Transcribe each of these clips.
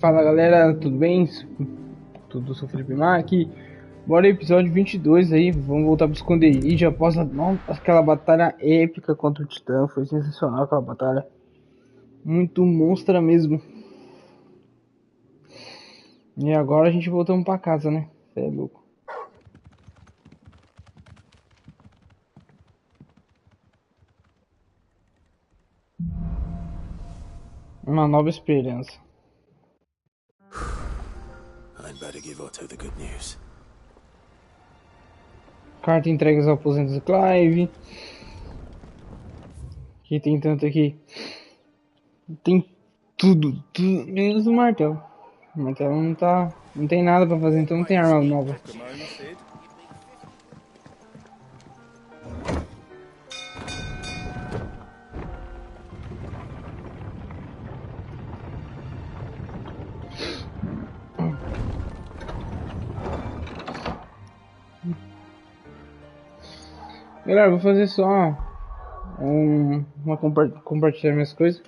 Fala galera, tudo bem? Tudo, sou Felipe Mac. Bora episódio 22 aí, vamos voltar pro esconderijo após aquela batalha épica contra o Titã. Foi sensacional aquela batalha, muito monstra mesmo. E agora a gente voltamos pra casa, né? Cê é louco. Uma nova esperança. I'd better give Otto the good news. Carta entregue aos aposentos do Clive. Que tem tanto aqui. Tem tudo menos o martelo. O martelo não tá. Não tem nada pra fazer, então não tem arma nova. Galera, vou fazer só compartilhar minhas coisas.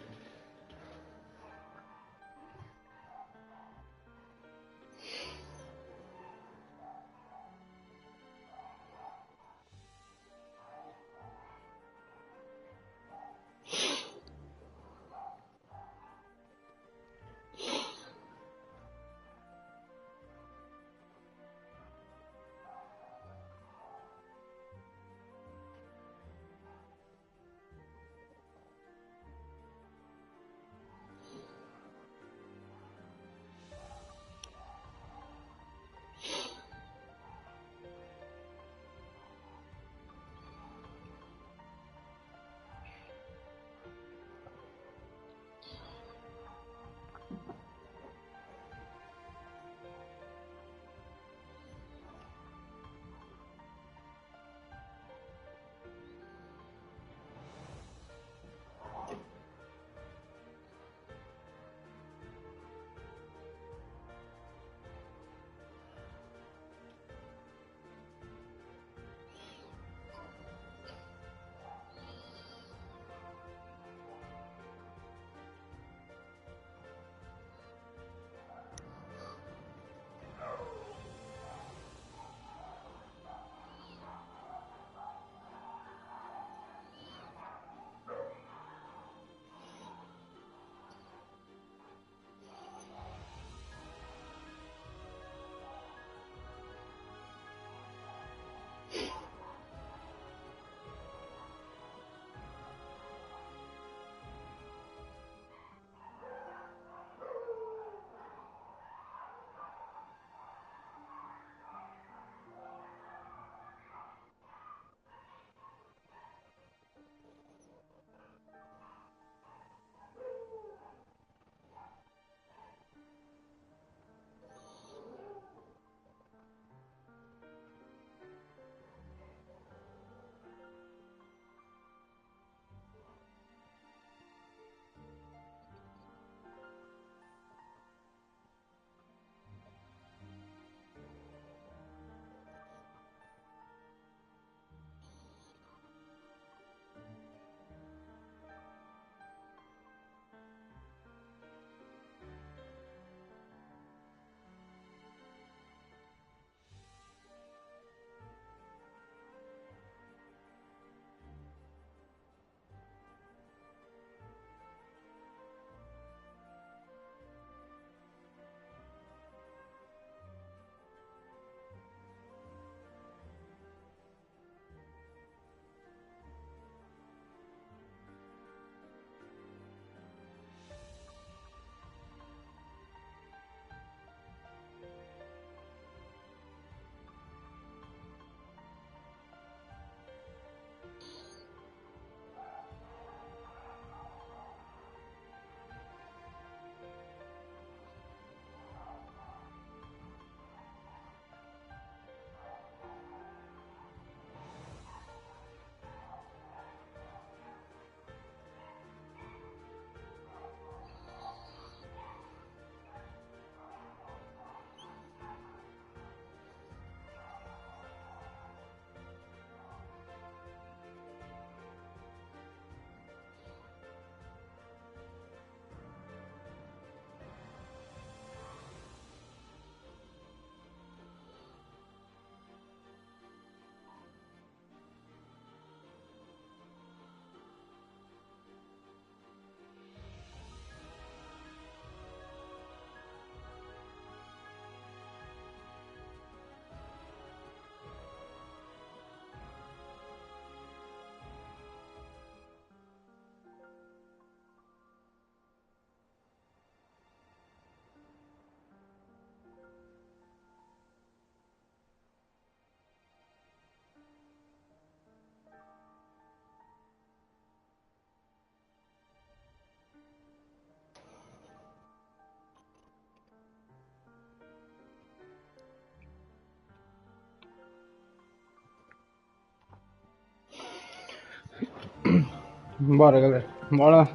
Bora, galera. Bora.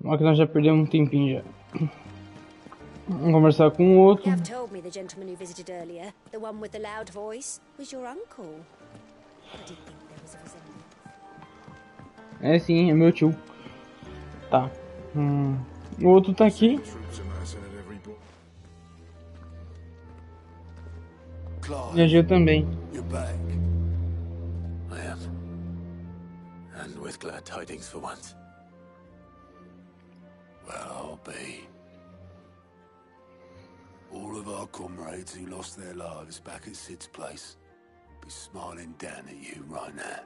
Bora que nós já perdemos um tempinho já. Vamos conversar com o outro. You have told me the gentleman who visited earlier, the one with the loud voice, was your uncle. I did think there was a resemblance. É sim, é meu tio. Tá. O outro tá aqui. E a Gil também. You're back. I am. And with glad tidings for once. Well, I'll be. All of our comrades who lost their lives back at Sid's place be smiling down at you right now.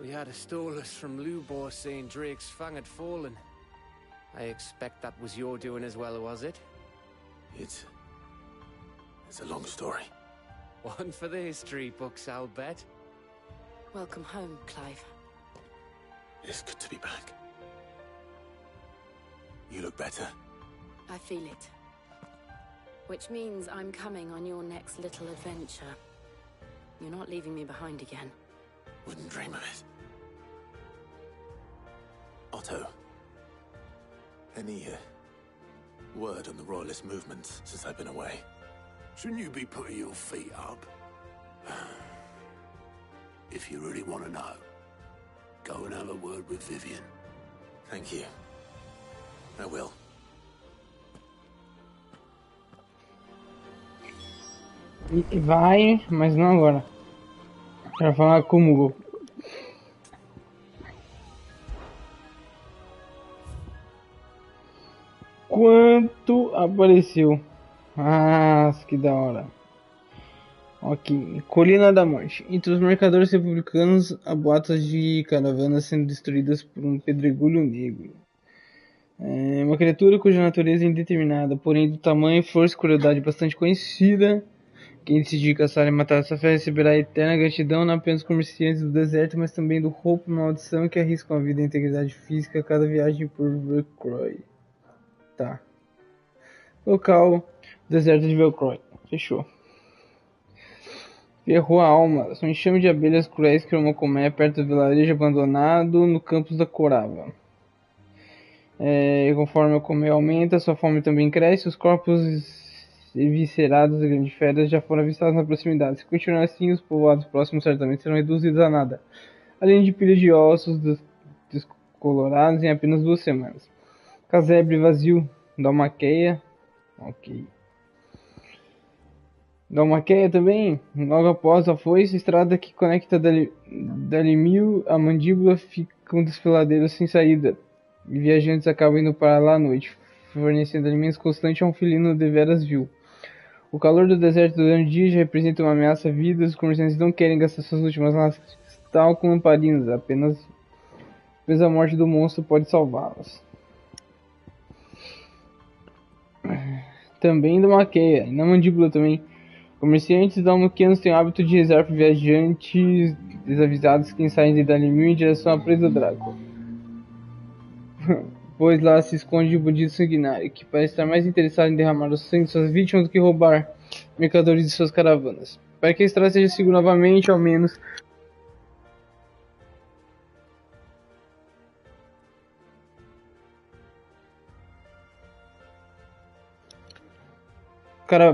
We had a stolus from Lubor saying Drake's fang had fallen. I expect that was your doing as well, was it? It's a long story. One for the history books, I'll bet. Welcome home, Clive. It's good to be back. You look better. I feel it. Which means I'm coming on your next little adventure. You're not leaving me behind again. Wouldn't dream of it. Otto. Any word on the royalist movements since I've been away? Shouldn't you be putting your feet up? If you really want to know, go and have a word with Vivian. Thank you. I will. Vai, mas não agora. Quero falar com o Hugo. Quanto apareceu? Ah, que da hora. Ok, Colina da Morte. Entre os mercadores republicanos, há boatos de caravanas sendo destruídas por um pedregulho negro. É uma criatura cuja natureza é indeterminada, porém do tamanho, força e crueldade bastante conhecida. Quem decidir caçar e matar essa fera receberá a eterna gratidão não apenas comerciantes do deserto, mas também do roubo e maldição que arriscam a vida e a integridade física a cada viagem por Velcroy. Tá. Local, deserto de Velcroy. Fechou. Ferrou a alma. Um enxame de abelhas cruéis criou uma colmeia perto do vilarejo abandonado no campus da Corava. Conforme a colmeia aumenta, sua fome também cresce. Os corpos eviscerados de grandes feras já foram avistados na proximidade. Se continuar assim, os povoados próximos certamente serão reduzidos a nada. Além de pilhas de ossos descolorados em apenas 2 semanas. Casebre vazio. Dalmaqueia. Ok. Dalmaqueia também, logo após a foice, a estrada que conecta Dalimil a mandíbula fica um desfiladeiro sem saída, e viajantes acabam indo para lá à noite, fornecendo alimentos constantes a um felino deveras vil. O calor do deserto durante o dia já representa uma ameaça à vida, os comerciantes não querem gastar suas últimas lascas com lamparinas, apenas a morte do monstro pode salvá-las. Também Dalmaqueia, e na mandíbula também. Comerciantes dalmaquianos têm o hábito de rezar por viajantes desavisados que saem de Dalimil em direção à presa Draco. Pois lá se esconde o bandido sanguinário, que parece estar mais interessado em derramar o sangue de suas vítimas do que roubar mercadorias de suas caravanas. Para que a estrada seja segura novamente, ao menos...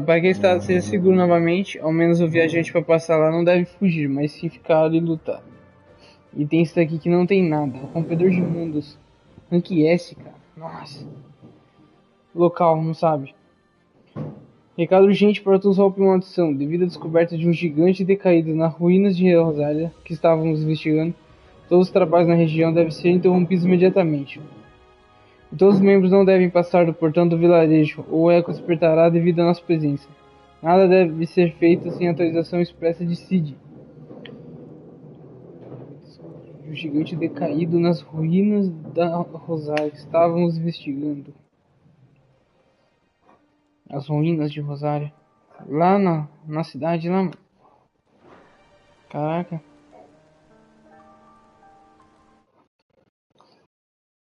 Para que a estrada seja seguro novamente, ao menos o viajante para passar lá não deve fugir, mas sim ficar ali e lutar. E tem isso daqui que não tem nada, rompedor de mundos. Rank S, cara. Nossa. Local, não sabe. Recado urgente para todos os roupa e maldição. Devido à descoberta de um gigante decaído nas ruínas de Rosaria que estávamos investigando, todos os trabalhos na região devem ser interrompidos imediatamente. E todos os membros não devem passar do portão do vilarejo, ou o eco despertará devido à nossa presença. Nada deve ser feito sem autorização expressa de Sid. O gigante decaído nas ruínas da Rosária. Estávamos investigando. As ruínas de Rosária. Lá na cidade, lá. Caraca.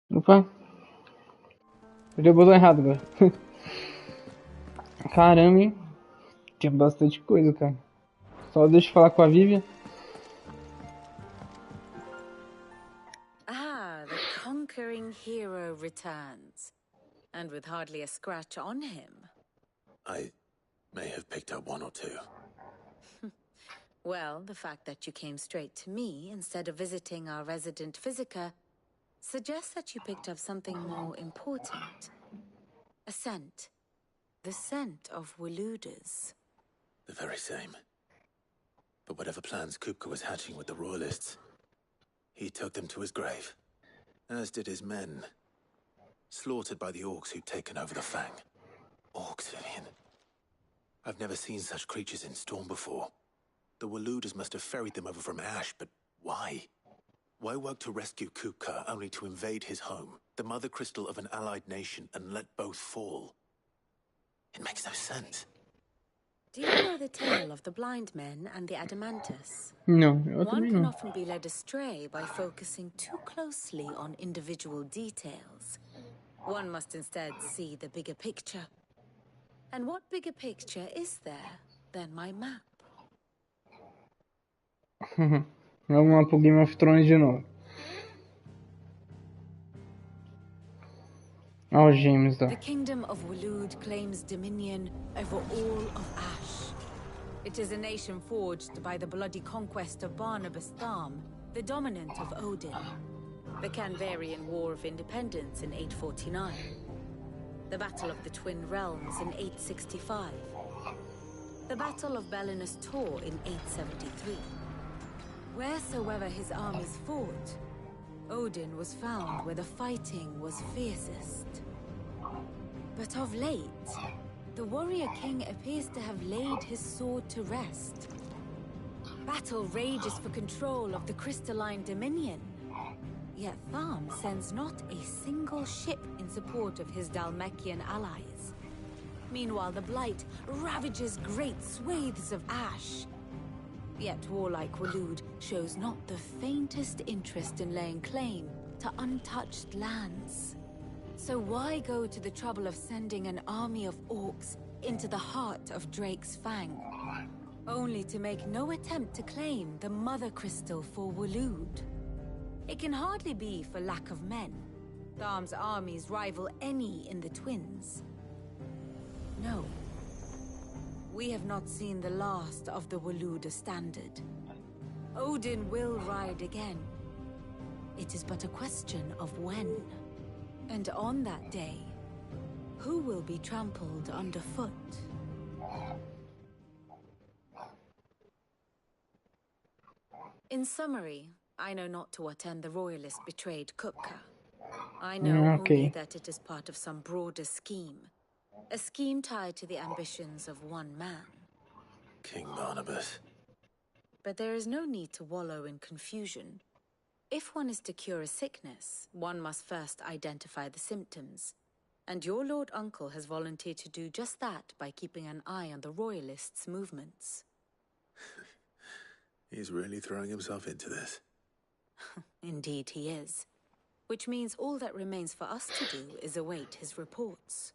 Opa. Deu o botão errado agora. Caramba, hein? Tinha bastante coisa, cara. Só deixa eu falar com a Vivian. Ah, And with hardly a scratch on him. I may have picked up one or two. Well, the fact that you came straight to me instead of visiting our resident physiker suggests that you picked up something more important. A scent. The scent of Walooders. The very same. But whatever plans Kupka was hatching with the Royalists, he took them to his grave. As did his men. Slaughtered by the orcs who'd taken over the Fang. Orcs, Vivian. I've never seen such creatures in Storm before. The Walooders must have ferried them over from Ash, but why? Why work to rescue Kupka only to invade his home, the mother crystal of an allied nation, and let both fall? It makes no sense. Do you know the tale of the blind men and the Adamantus? Não, eu One também can não. often be led astray by focusing too closely on individual details. One must instead see the bigger picture. And what bigger picture is there than my map? Vamos lá pro Game of Thrones de novo. Algemas da. The kingdom of Walood claims dominion over all of Ash. It is a nation forged by the bloody conquest of Barnabas Tharm, the dominant of Odin. The Canvarian War of Independence in 849. The Battle of the Twin Realms in 865. The Battle of Belinus Tor in 873. Wheresoever his armies fought, Odin was found where the fighting was fiercest. But of late, the warrior king appears to have laid his sword to rest. Battle rages for control of the crystalline dominion. Yet Tharm sends not a single ship in support of his Dhalmekian allies. Meanwhile, the Blight ravages great swathes of Ash. Yet warlike Walood shows not the faintest interest in laying claim to untouched lands. So why go to the trouble of sending an army of orcs into the heart of Drake's Fang, only to make no attempt to claim the Mother Crystal for Walood? It can hardly be for lack of men. Tharm's armies rival any in the Twins. No. We have not seen the last of the Walooder standard. Odin will ride again. It is but a question of when. And on that day, who will be trampled underfoot? In summary, I know not to what end the Royalists betrayed Kupka. I know only that it is part of some broader scheme. A scheme tied to the ambitions of one man. King Barnabas. But there is no need to wallow in confusion. If one is to cure a sickness, one must first identify the symptoms. And your Lord Uncle has volunteered to do just that by keeping an eye on the Royalists' movements. He's really throwing himself into this. Indeed he is. Which means all that remains for us to do is await his reports.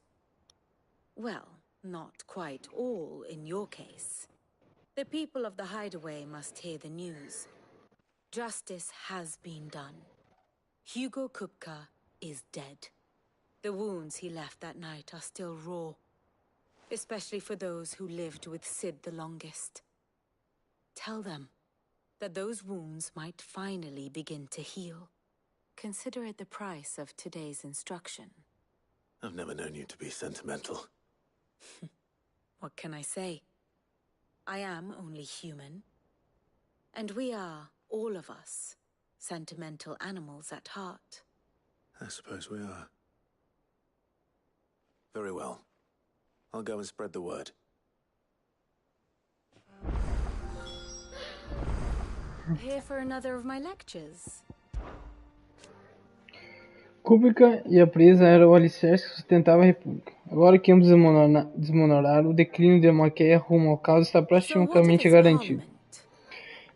Well, not quite all in your case. The people of the Hideaway must hear the news. Justice has been done. Hugo Kupka is dead. The wounds he left that night are still raw, especially for those who lived with Sid the longest. Tell them that those wounds might finally begin to heal. Consider it the price of today's instruction. I've never known you to be sentimental. What can I say? I am only human. And we are, all of us, sentimental animals at heart. I suppose we are. Very well. I'll go and spread the word. Here for another of my lectures. Kupka e a presa eram o alicerce que sustentava a República. Agora que ambos desmoronaram, o declínio de Maquia rumo ao caos está praticamente garantido.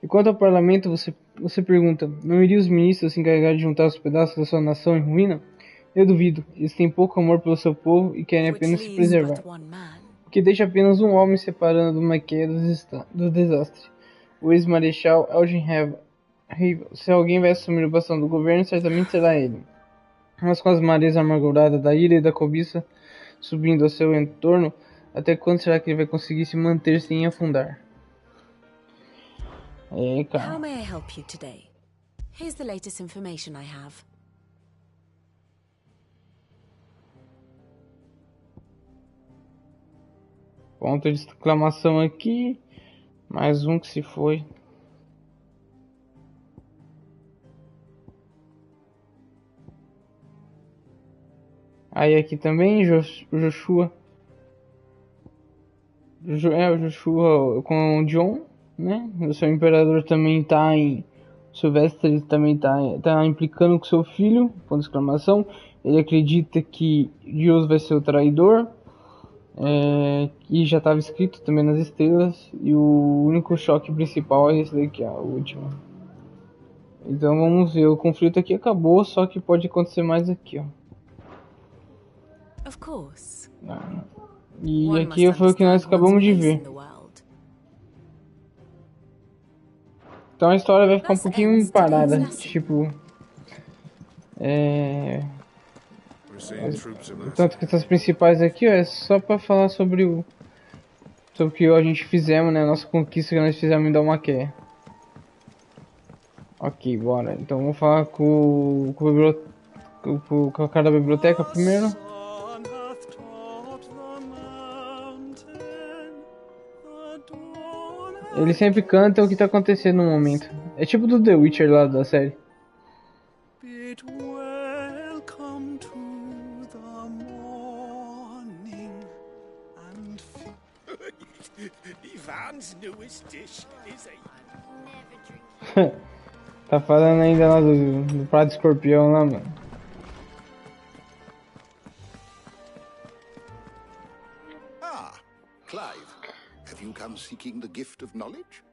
E quanto ao parlamento, você pergunta, não iriam os ministros se encarregar de juntar os pedaços da sua nação em ruína? Eu duvido, eles têm pouco amor pelo seu povo e querem apenas se preservar. O que deixa apenas um homem separando Maquia do desastre. O ex-marechal Elgin Havel. Se alguém vai assumir o bastão do governo, certamente será ele. mas com as marés amarguradas da ira e da cobiça subindo ao seu entorno, até quando será que ele vai conseguir se manter sem afundar? É, How cara. may I help you today? Here's the latest information I have. Ponto de exclamação aqui. Mais um que se foi. Aí aqui também, Joshua. O Joshua com o John, né? O seu imperador também tá em... Silvestre também tá implicando com seu filho, ponto de exclamação. Ele acredita que Deus vai ser o traidor. E já estava escrito também nas estrelas. E o único choque principal é esse daqui, ó, o último. Então vamos ver, o conflito aqui acabou, só que pode acontecer mais aqui, ó. Of course. E One aqui must foi o que nós understand one's acabamos de place in ver. the world. Então a história vai ficar um Thus pouquinho ends parada, today's lesson. tipo... We're seeing troops amassing. Tanto que essas principais aqui, ó, é só pra falar sobre o que a gente fizemos, né? Nossa conquista que nós fizemos em Dalmaquer. Ok, bora. Então vamos falar com o cara da biblioteca primeiro. Ele sempre canta o que tá acontecendo no momento. É tipo do The Witcher lá da série. Bid welcome to the morning and Ivan's newest dish is a Tá falando ainda lá do prato de escorpião lá, mano. Ah, Clive, have you come seeking the gift of knowledge?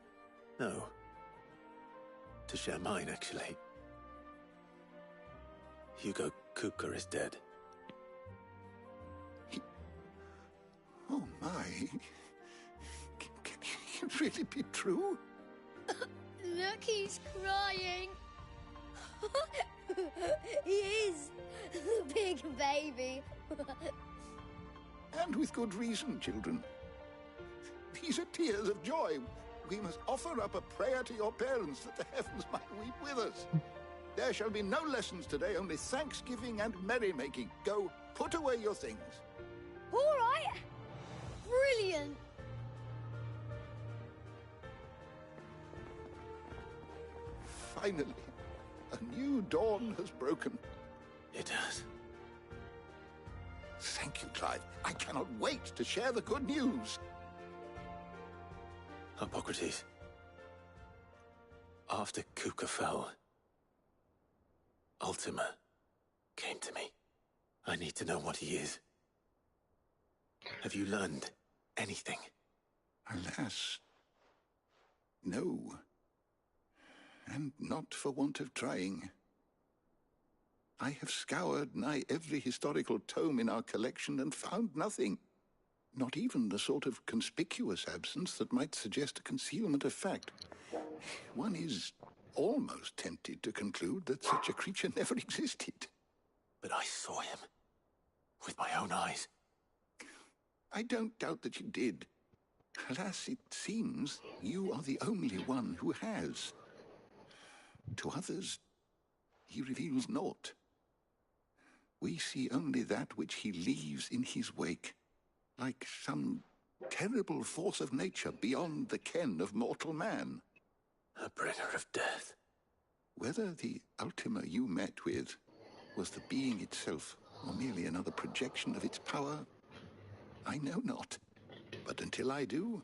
No. To share mine, actually. Hugo Kupka is dead. Oh my. Can it really be true? Look, he's crying. He is. The big baby. And with good reason, children. These are tears of joy. We must offer up a prayer to your parents that the heavens might weep with us. There shall be no lessons today, only thanksgiving and merrymaking. Go, put away your things. All right. Brilliant. Finally, a new dawn has broken. It has. Thank you, Clive. I cannot wait to share the good news. Hippocrates. After Kupka fell, Ultima came to me. I need to know what he is. Have you learned anything? Alas, no. And not for want of trying. I have scoured nigh every historical tome in our collection and found nothing. Not even the sort of conspicuous absence that might suggest a concealment of fact. One is almost tempted to conclude that such a creature never existed. But I saw him. With my own eyes. I don't doubt that you did. Alas, it seems you are the only one who has. To others, he reveals naught. We see only that which he leaves in his wake, like some terrible force of nature beyond the ken of mortal man. A bringer of death. Whether the Ultima you met with was the being itself, or merely another projection of its power, I know not. But until I do,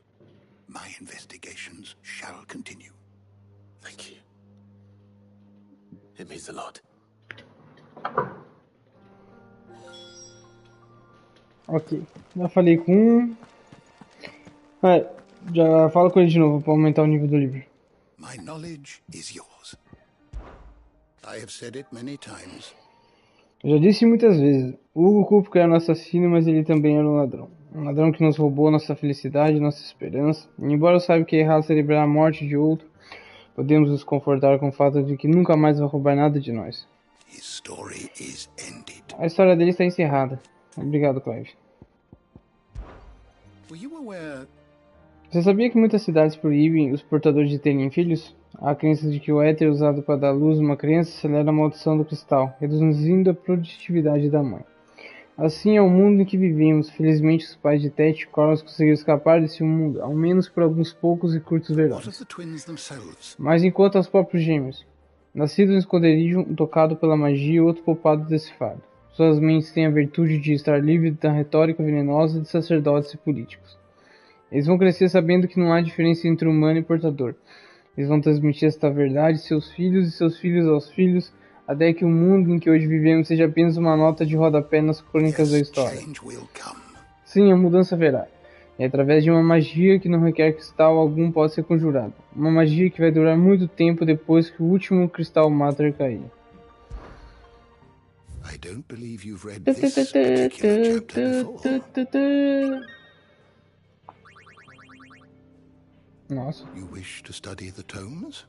my investigations shall continue. Thank you. It means a lot. Ok, já falei com um. Já fala com ele de novo pra aumentar o nível do livro. My knowledge is yours. I have said it many times. Eu já disse muitas vezes, Hugo Kupka era nosso assassino, mas ele também era um ladrão. Um ladrão que nos roubou nossa felicidade, nossa esperança. E embora eu saiba que é errado celebrar a morte de outro, podemos nos confortar com o fato de que nunca mais vai roubar nada de nós. His story is ended. A história dele está encerrada. Obrigado, Clive. Were you aware? Você sabia que muitas cidades proíbem os portadores de terem filhos? Há a crença de que o éter usado para dar luz a uma criança acelera a maldição do cristal, reduzindo a produtividade da mãe. Assim é o mundo em que vivemos. Felizmente, os pais de Tet e Corvus conseguiram escapar desse mundo, ao menos por alguns poucos e curtos What of verões. the twins themselves? Mas enquanto aos próprios gêmeos, nascidos em esconderijo, um tocado pela magia e outro poupado desse fardo. Suas mentes têm a virtude de estar livres da retórica venenosa de sacerdotes e políticos. Eles vão crescer sabendo que não há diferença entre humano e portador. Eles vão transmitir esta verdade a seus filhos e seus filhos aos filhos, até que o mundo em que hoje vivemos seja apenas uma nota de rodapé nas crônicas da história. Change will come. Sim, a mudança haverá. É através de uma magia que não requer cristal algum pode ser conjurada. Uma magia que vai durar muito tempo depois que o último cristal Mater cair. I don't believe you've read this particular chapter before. Nossa. You wish to study the tomes?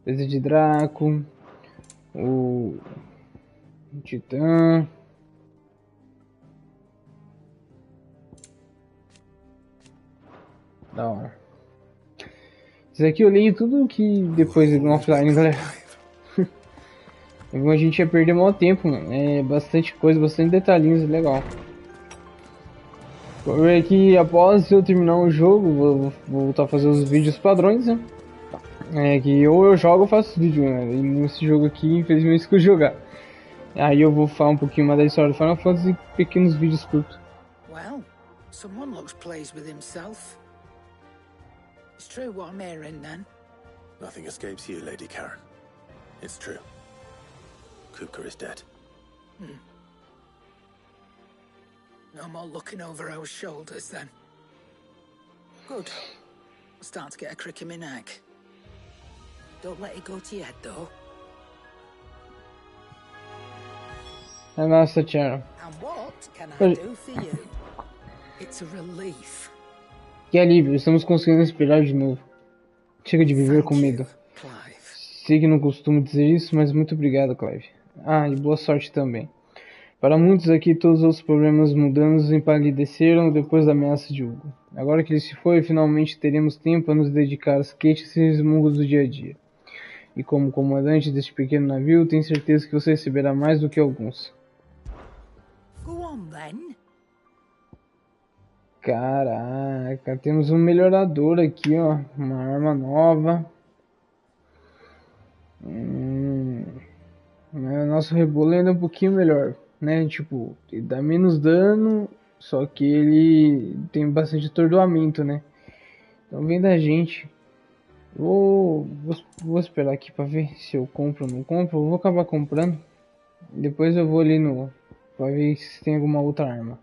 Presa de Draco. O Titã. Da hora. Isso aqui eu leio tudo que depois no offline, galera. A gente ia perder maior tempo, mano. É bastante coisa, bastante detalhinhos, legal. Vou ver aqui, após eu terminar o jogo, vou voltar a fazer os vídeos padrões, né? É que ou eu jogo ou faço vídeo, né? E nesse jogo aqui, infelizmente, escolhi jogar. Aí eu vou falar um pouquinho mais da história do Final Fantasy e pequenos vídeos curtos. Well, someone looks pleased with himself. It's true what I'm hearing, then. Nothing escapes you, Lady Karen. It's true. Kupka is dead. No more looking over our shoulders, then. Good. I'll start to get a crick in my neck. Don't let it go to your head, though. É nossa, Tiara. And what can I do for you? It's a relief. Que alívio, estamos conseguindo respirar de novo. Chega de viver com medo. Clive. Sei que não costumo dizer isso, mas muito obrigado, Clive. Ah, e boa sorte também. Para muitos aqui, todos os outros problemas mundanos empalideceram depois da ameaça de Hugo. Agora que ele se foi, finalmente teremos tempo a nos dedicar às queixas e resmungos do dia a dia. E como comandante deste pequeno navio, tenho certeza que você receberá mais do que alguns. Go on, then. Caraca, temos um melhorador aqui, ó. Uma arma nova. O nosso rebolo ainda é um pouquinho melhor, né? Tipo, ele dá menos dano, só que ele tem bastante atordoamento, né? Então vem da gente. Vou esperar aqui pra ver se eu compro ou não compro. Eu vou acabar comprando. Depois eu vou ali pra ver se tem alguma outra arma.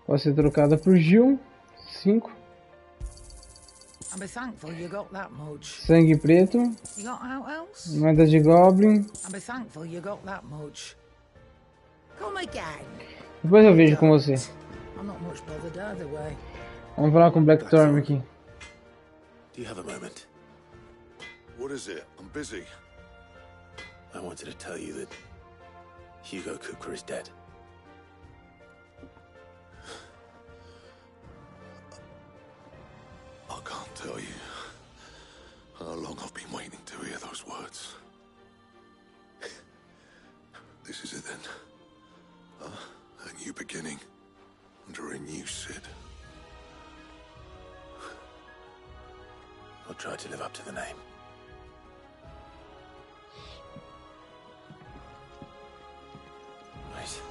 Pode ser trocada por Gil. 5. I'll be thankful you got that much. Sangue preto. You got out else? Moeda de Goblin. I'll be thankful you got that much. Come again. Depois eu vejo com você. I'm not much bothered either way. Vamos falar com o Blackthorn aqui. Do you have a moment? What is it? I'm busy. I wanted to tell you that Hugo Kupka is dead. I can't tell you how long I've been waiting to hear those words. This is it then. A new beginning under a new Sid. I'll try to live up to the name. Right.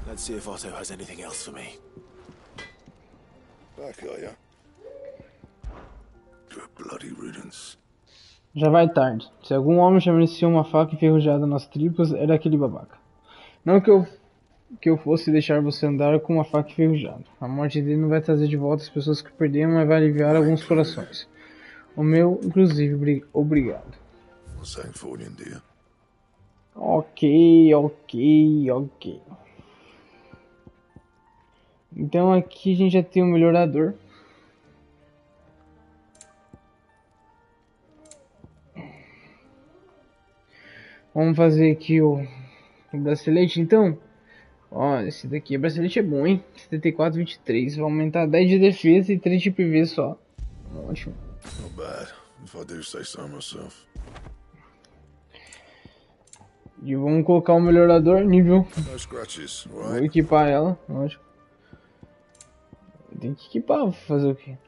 Let's see if Otto has anything else for me. Back, are ya? Good blood. bloody riddance. Já vai tarde. Se algum homem já merecia uma faca enferrujada nas tripas, era aquele babaca. Não que eu fosse deixar você andar com uma faca enferrujada. A morte dele não vai trazer de volta as pessoas que perderam, mas vai aliviar alguns corações. O meu, inclusive, obrigado. What's that for you, dear? Ok. Então aqui a gente já tem o melhorador. Vamos fazer aqui o bracelete então. Ó, esse daqui, o bracelete é bom, hein? 74, 23. Vai aumentar 10 de defesa e 3 de PV só. Ótimo. Not bad, if I do say so myself. E vamos colocar o melhorador nível. No scratches, Vou right? equipar ela, lógico. Tem que equipar, vou fazer o quê?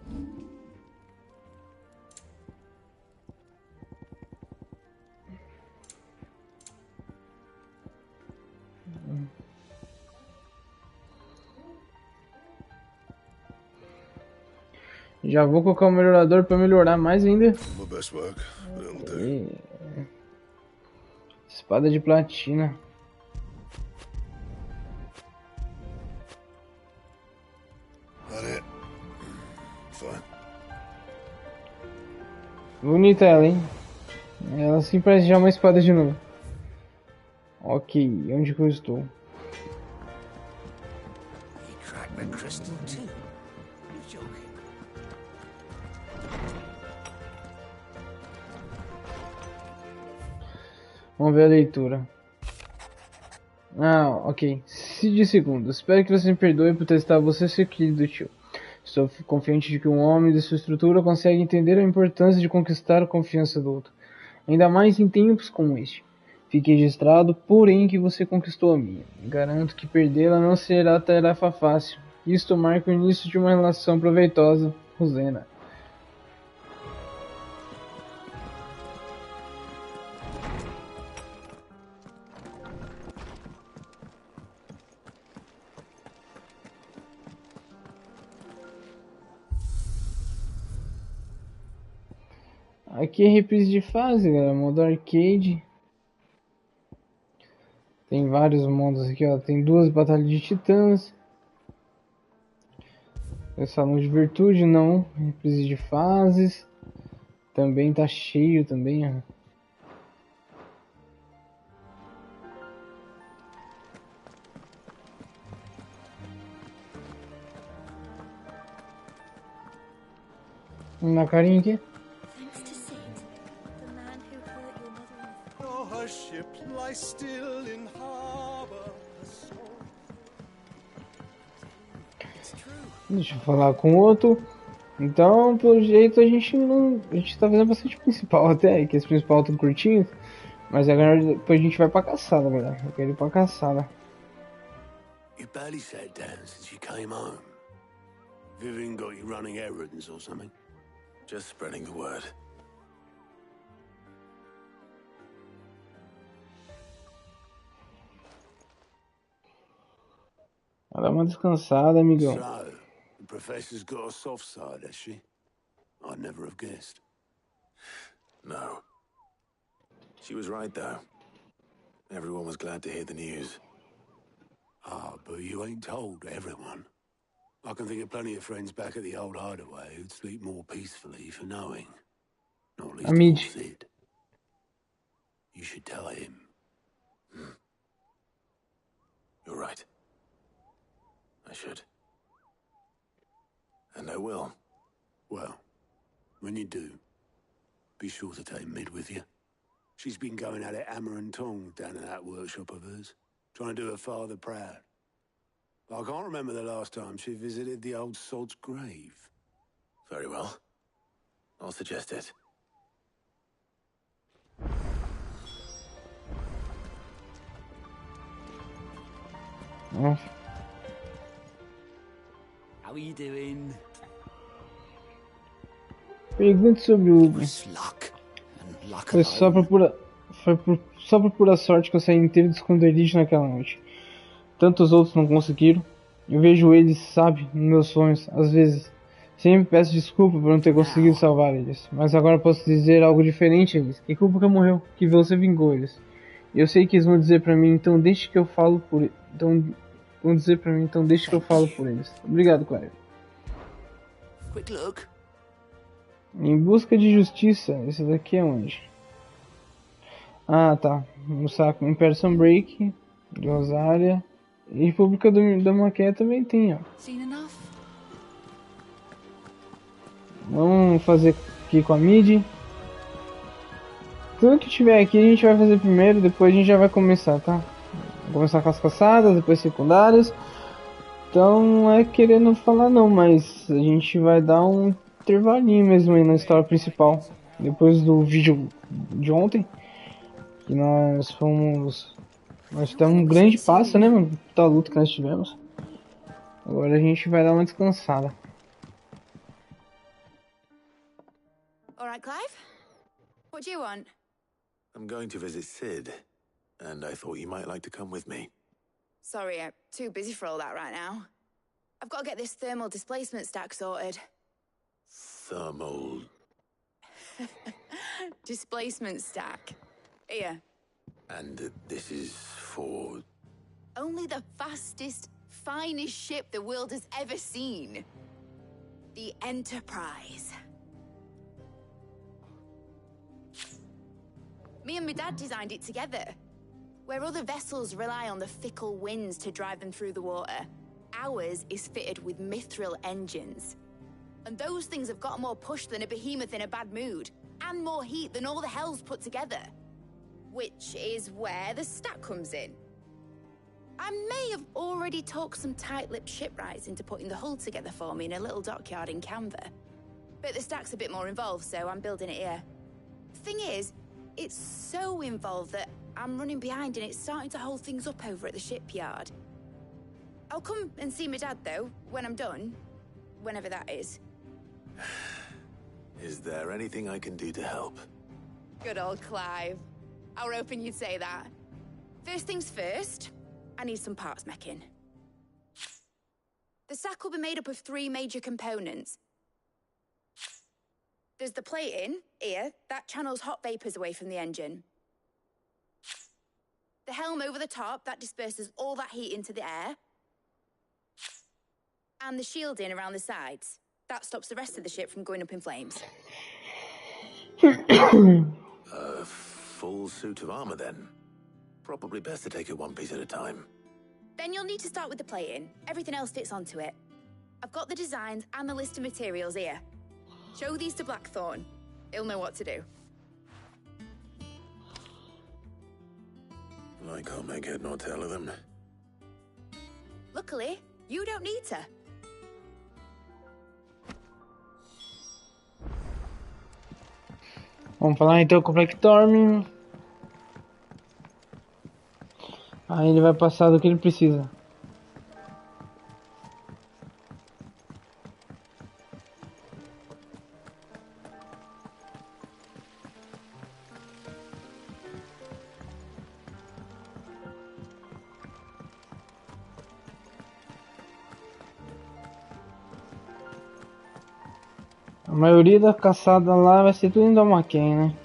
Já vou colocar o melhorador para melhorar mais ainda. My best work, but it'll do. Espada de platina. That it? Fine. Bonita ela, hein? Ela sim parece já uma espada de novo. Ok, onde que eu estou? He cracked the crystal too. You're joking. Vamos ver a leitura. Ah, ok. Cid segundo. Espero que você me perdoe por testar você, seu querido tio. Estou confiante de que um homem de sua estrutura consegue entender a importância de conquistar a confiança do outro. Ainda mais em tempos como este. Fique registrado, porém, que você conquistou a minha. Garanto que perdê-la não será tarefa fácil. Isto marca o início de uma relação proveitosa, Rosena. Aqui é reprise de fase, galera. Modo arcade. Tem vários modos aqui, ó. Tem 2 batalhas de titãs. Tem salão de virtude, não. Reprise de fases. Também tá cheio também, ó. Na carinha aqui. Her ship lies still in harbor. Deixa eu falar com outro. Então, pelo jeito, a gente não. A gente tá fazendo bastante principal até, que esse principal tão curtinho. Mas agora depois a gente vai pra caçada, galera. Eu quero ir pra caçada. You barely sat down since you came home. Vivian got you running errands or something? Just spreading the word. Vai dar uma descansada, amigão. So, the professor's got a soft side, has she? I'd never have guessed. No. She was right, though. Everyone was glad to hear the news. Ah, but you ain't told everyone. I can think of plenty of friends back at the old hideaway who'd sleep more peacefully for knowing. Not least of all Sid. You should tell him. You're right. I should. And I will. Well, when you do, be sure to take Mid with you. She's been going at it hammer and tongs down in that workshop of hers, trying to do her father proud. I can't remember the last time she visited the old sod's grave. Very well. I'll suggest it. How are you doing? Pergunte sobre o Hugo. Foi só por pura sorte que eu saí inteiro do esconderijo naquela noite. Tantos outros não conseguiram. Eu vejo eles, sabe, nos meus sonhos, às vezes. Sempre peço desculpa por não ter conseguido salvar eles, mas agora posso dizer algo diferente a eles. Que culpa que morreu, que você vingou eles. Eu sei que eles vão dizer pra mim, então deixe que eu falo por eles. Vão dizer pra mim, então deixe que eu falo por eles. Obrigado, Clive. Quick look. Em busca de justiça, esse daqui é onde? Ah, tá. No saco. Império Sunbreak, de Rosaria. E República da Maquia também tem, ó. Vamos fazer aqui com a mid. Tudo que tiver aqui a gente vai fazer primeiro, depois a gente já vai começar, tá? Vamos começar com as caçadas, depois secundárias. Então não é querendo falar não, mas a gente vai dar um intervalinho mesmo aí na história principal. Depois do vídeo de ontem, que nós demos um grande passo, né, mano? Da luta que nós tivemos. Agora a gente vai dar uma descansada. Alright, Clive? What do you want? I'm going to visit Sid, and I thought you might like to come with me. Sorry, I'm too busy for all that right now. I've got to get this thermal displacement stack sorted. Thermal... Displacement stack. Here. And this is for... Only the fastest, finest ship the world has ever seen. The Enterprise. Me and my dad designed it together. Where other vessels rely on the fickle winds to drive them through the water, ours is fitted with mithril engines. And those things have got more push than a behemoth in a bad mood, and more heat than all the hells put together. Which is where the stack comes in. I may have already talked some tight-lipped shipwrights into putting the hull together for me in a little dockyard in Canva. But the stack's a bit more involved, so I'm building it here. Thing is, it's so involved that I'm running behind and it's starting to hold things up over at the shipyard. I'll come and see my dad, though, when I'm done. Whenever that is. Is there anything I can do to help? Good old Clive. I were hoping you'd say that. First things first, I need some parts meching. The stack will be made up of 3 major components. There's the plating, here, that channels hot vapors away from the engine. The helm over the top, that disperses all that heat into the air. And the shielding around the sides. That stops the rest of the ship from going up in flames. A full suit of armor, then? Probably best to take it one piece at a time. Then you'll need to start with the plating. Everything else fits onto it. I've got the designs and the list of materials here. Show these to Blackthorn. He'll know what to do. I can't make head nor tail of them. Luckily, you don't need to. Vamos falar então com o Blackthorn. Aí ele vai passar do que ele precisa. A maioria da caçada lá vai ser tudo em Dalmaquém, né?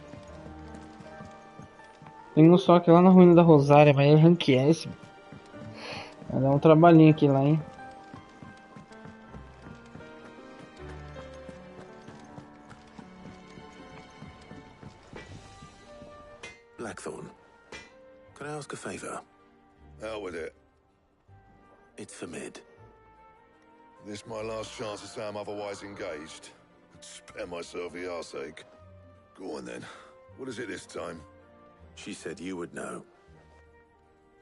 Tem um só que é lá na ruína da Rosária, mas é rank S. Vai dar um trabalhinho aqui lá, hein? Blackthorn, can I ask a favor? Out with it. It's for Mid. This my last chance to say I'm otherwise engaged. Spare myself the arseache. Go on then. What is it this time? She said you would know.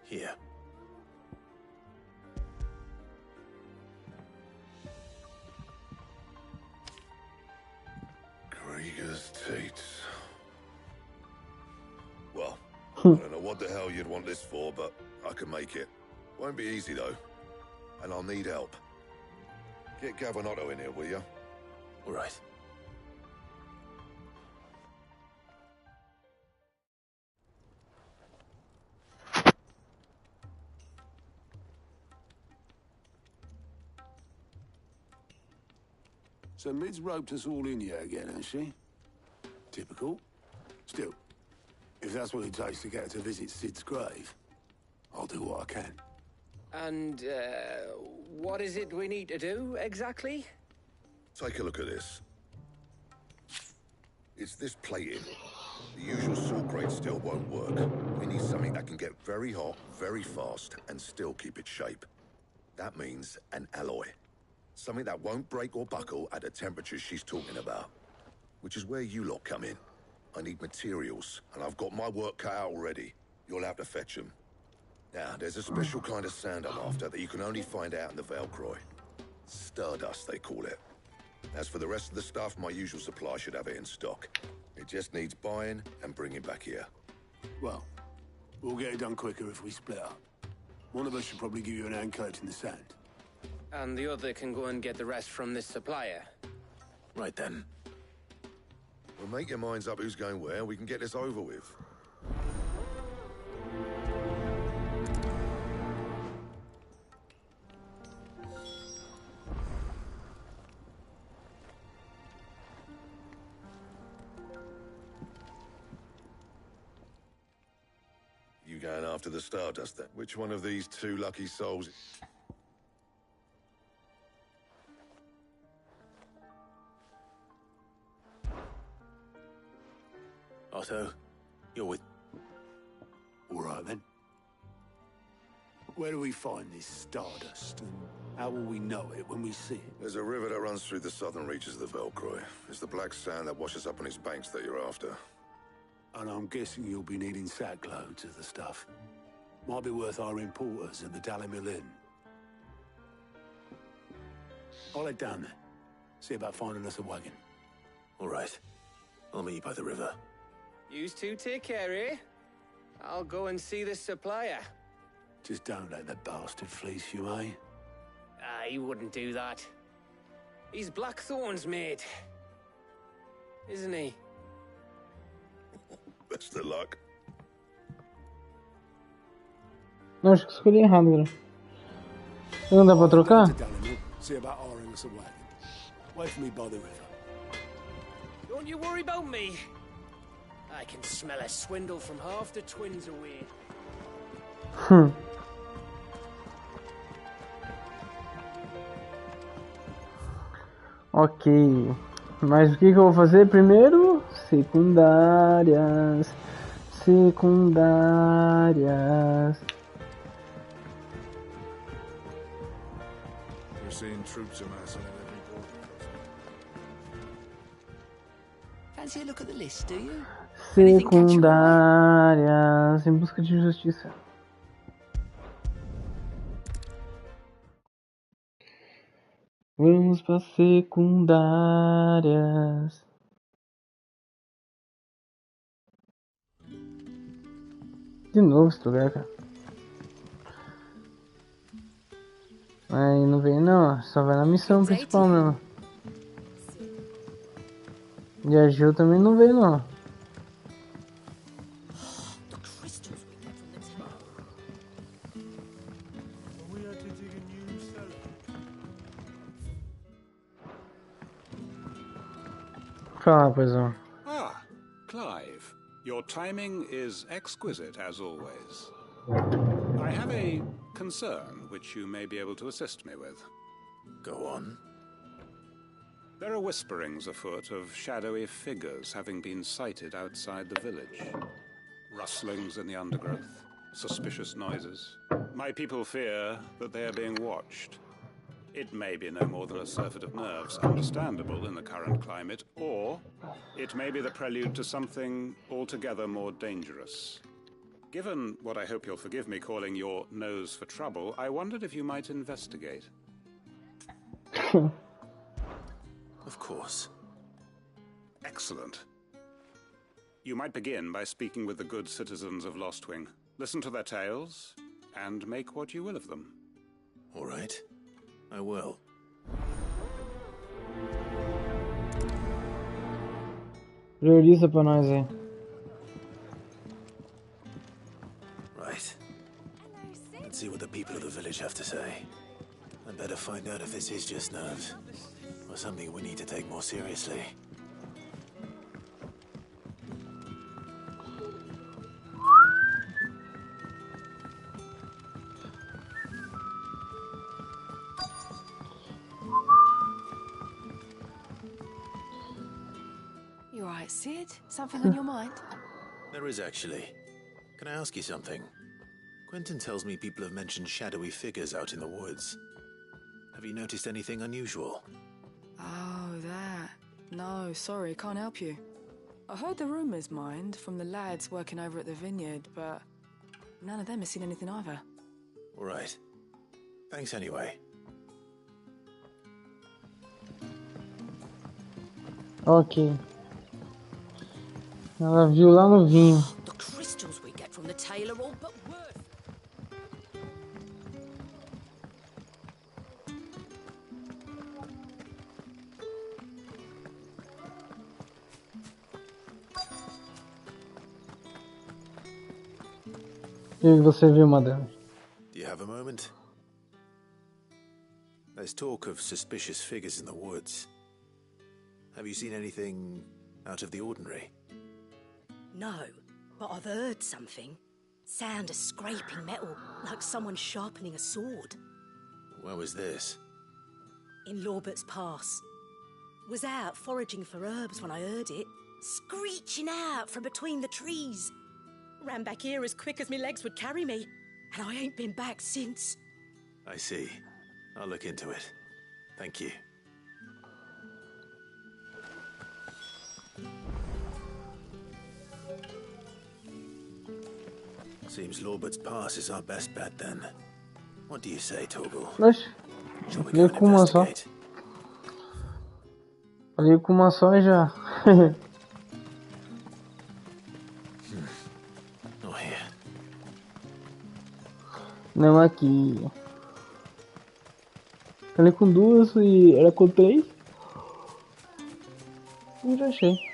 Here. Krieger's teats. Well, I don't know what the hell you'd want this for, but I can make it. Won't be easy though. And I'll need help. Get Gavin-Otto in here, will you? All right. So Mid's roped us all in here again, has she? Typical. Still, if that's what it takes to get her to visit Sid's grave, I'll do what I can. And, what is it we need to do, exactly? Take a look at this. It's this plating. The usual saw grade steel won't work. We need something that can get very hot, very fast, and still keep its shape. That means an alloy. Something that won't break or buckle at the temperatures she's talking about. Which is where you lot come in. I need materials, and I've got my work cut out already. You'll have to fetch them. Now, there's a special kind of sand I'm after that you can only find out in the Velcroy. Stardust, they call it. As for the rest of the stuff, my usual supply should have it in stock. It just needs buying and bringing back here. Well, we'll get it done quicker if we split up. One of us should probably give you an hand collecting the sand. And the other can go and get the rest from this supplier. Right then. Well, make your minds up who's going where, and we can get this over with. You going after the Stardust then? Which one of these two lucky souls? Otto, you're with... All right, then. Where do we find this Stardust, and how will we know it when we see it? There's a river that runs through the southern reaches of the Velcroy. It's the black sand that washes up on its banks that you're after. And I'm guessing you'll be needing sackloads of the stuff. Might be worth our importers at the Dalimil Inn. I'll head down there. See about finding us a wagon. All right. I'll meet you by the river. Yous two take care, eh? I'll go and see this supplier. Just don't let the bastard fleece you, eh? He wouldn't do that. He's Blackthorn's mate. Isn't he? Best of luck. Não, acho que escolhi errado, cara. Não dá pra trocar? See about hiring us a wagon. Wait for me by the river. Don't you worry about me. I can smell a swindle from half the twins away. Ok. Mas o que eu vou fazer primeiro? Secundárias. Secundárias. We're seeing troops amassing at every border. Fancy a look at the list, do you? Secundárias. Em busca de justiça. Vamos para secundárias. De novo esse lugar, cara. Aí não vem não, só vai na missão principal mesmo. E a Gil também não veio não. Fala, poisão. Ah, Clive. Your timing is exquisite, as always. I have a concern which you may be able to assist me with. Go on. There are whisperings afoot of shadowy figures having been sighted outside the village. Rustlings in the undergrowth, suspicious noises. My people fear that they are being watched. It may be no more than a surfeit of nerves, understandable in the current climate, or it may be the prelude to something altogether more dangerous. Given what I hope you'll forgive me calling your nose for trouble, I wondered if you might investigate. Of course. Excellent. You might begin by speaking with the good citizens of Lostwing. Listen to their tales, and make what you will of them. All right. I will. Prioriza pra nós aí. Right. Let's see what the people of the village have to say. I'd better find out if this is just nerves. or something we need to take more seriously. You all right, Sid? Something on your mind? There is actually. Can I ask you something? Quentin tells me people have mentioned shadowy figures out in the woods. Have you noticed anything unusual? Oh, that. No, sorry, can't help you. I heard the rumours, mind, from the lads working over at the vineyard, but none of them have seen anything either. All right. Thanks anyway. Ok. Ela viu lá no vinho. The crystals we get from the tail are all but worth. E você viu uma delas? Do you have a moment? There's talk of suspicious figures in the woods. Have you seen anything out of the ordinary? No, but I've heard something. Sound of scraping metal, like someone sharpening a sword. Where was this? In Lorbert's Pass. Was out foraging for herbs when I heard it, screeching out from between the trees. Ran back here as quick as my legs would carry me, and I ain't been back since. I see. I'll look into it. Thank you. Seems Lorbert's Pass is our best bet then. What do you say, Toggle? Mas, veio com uma só. Veio com uma só e já. Not here. Não aqui. Falei com duas e era com três. E já achei.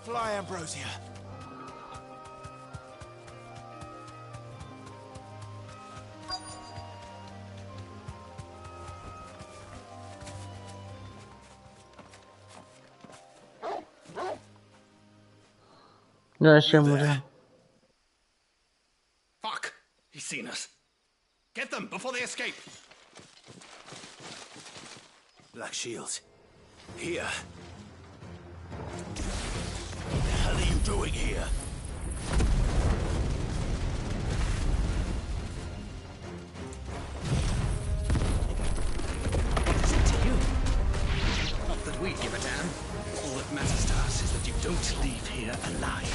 Fly, Ambrosia. Já achamos já. Fuck! He's seen us. Get them before they escape. Black Shields. Here. What the hell are you doing here? What is it to you? Not that we give a damn. All that matters to us is that you don't leave here alive.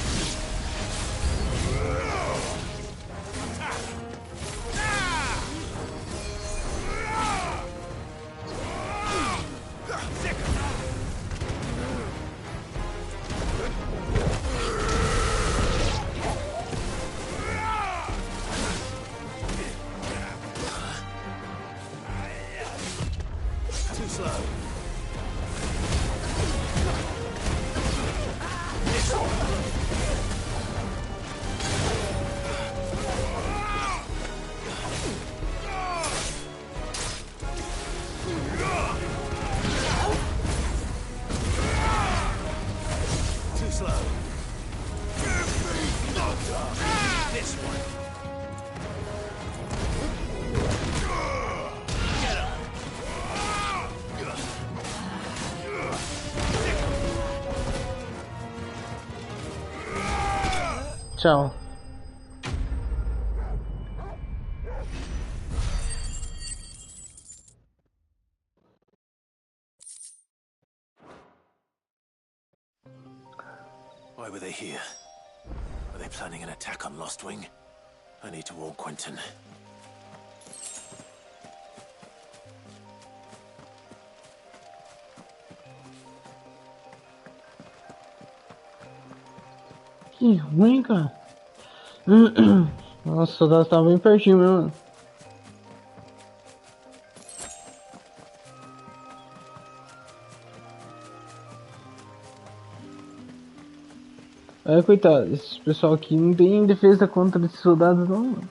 Tchau. Why were they here? Were they planning an attack on Lost Wing? I need to warn Quentin. Que ruim, cara. Nossa, o soldado tava bem pertinho mesmo. É, coitado, esse pessoal aqui não tem defesa contra esses soldados não, mano.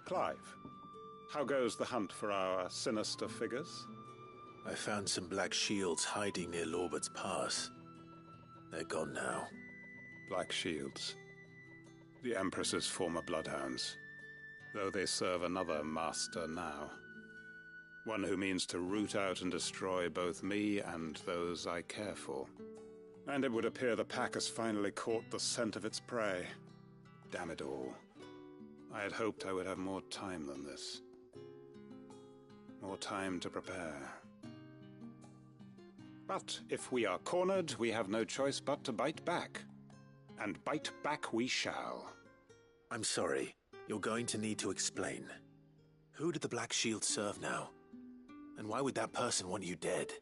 Clive, how goes the hunt for our sinister figures? I found some black shields hiding near Lorbert's Pass. They're gone now. Black shields. The Empress's former bloodhounds, though they serve another master now. One who means to root out and destroy both me and those I care for. And it would appear the pack has finally caught the scent of its prey. Damn it all. I had hoped I would have more time than this. More time to prepare. But if we are cornered, we have no choice but to bite back. And bite back we shall. I'm sorry. You're going to need to explain. Who did the Black Shield serve now? And why would that person want you dead?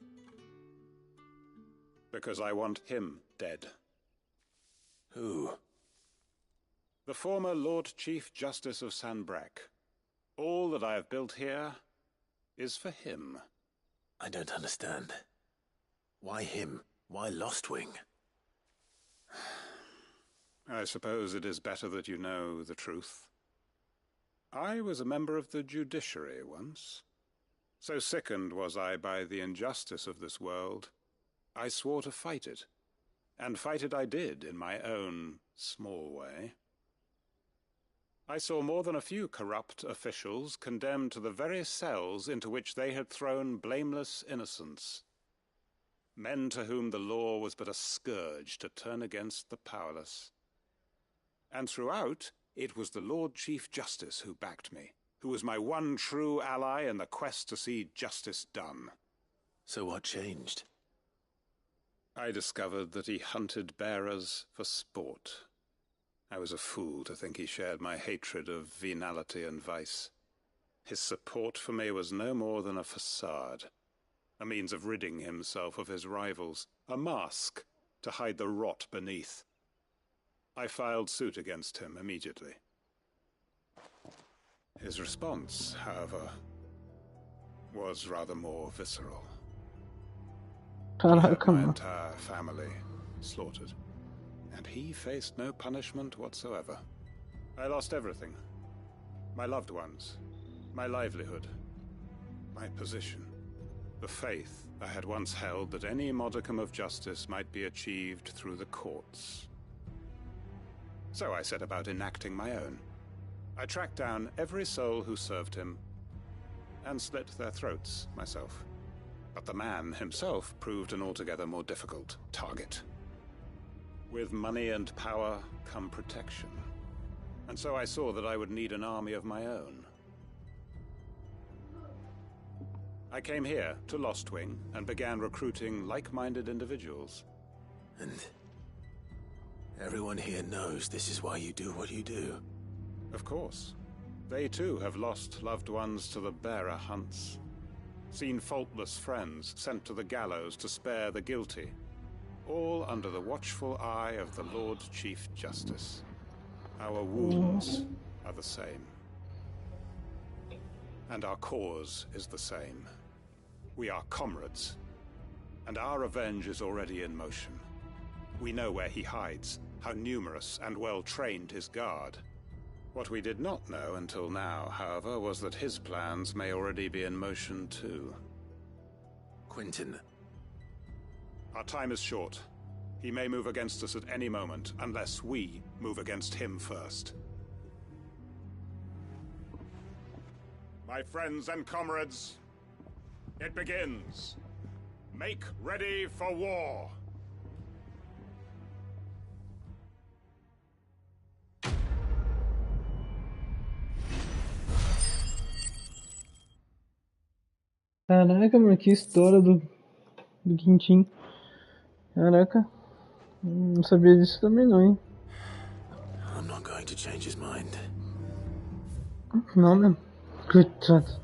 Because I want him dead. Who? The former Lord Chief Justice of Sanbreque. All that I have built here is for him. I don't understand. Why him? Why Lostwing? I suppose it is better that you know the truth. I was a member of the judiciary once. So sickened was I by the injustice of this world, I swore to fight it. And fight it I did in my own small way. I saw more than a few corrupt officials condemned to the very cells into which they had thrown blameless innocents. Men to whom the law was but a scourge to turn against the powerless. And throughout, it was the Lord Chief Justice who backed me, who was my one true ally in the quest to see justice done. So what changed? I discovered that he hunted bearers for sport. I was a fool to think he shared my hatred of venality and vice. His support for me was no more than a facade, a means of ridding himself of his rivals, a mask to hide the rot beneath. I filed suit against him immediately. His response, however, was rather more visceral. He had my entire family slaughtered, and he faced no punishment whatsoever. I lost everything. My loved ones, my livelihood, my position, the faith I had once held that any modicum of justice might be achieved through the courts. So I set about enacting my own. I tracked down every soul who served him, and slit their throats myself. But the man himself proved an altogether more difficult target. With money and power come protection. And so I saw that I would need an army of my own. I came here to Lostwing and began recruiting like-minded individuals. And everyone here knows this is why you do what you do. Of course. They too have lost loved ones to the bearer hunts. Seen faultless friends sent to the gallows to spare the guilty. All under the watchful eye of the Lord Chief Justice. Our wounds are the same. And our cause is the same. We are comrades. And our revenge is already in motion. We know where he hides, how numerous and well-trained his guard. What we did not know until now, however, was that his plans may already be in motion too. Quentin. Our time is short. He may move against us at any moment, unless we move against him first. My friends and comrades, it begins. Make ready for war. Caraca, mano, que história do Quintin. Caraca, não sabia disso também não, hein? I'm not going to change his mind. Não, mesmo. Coitado.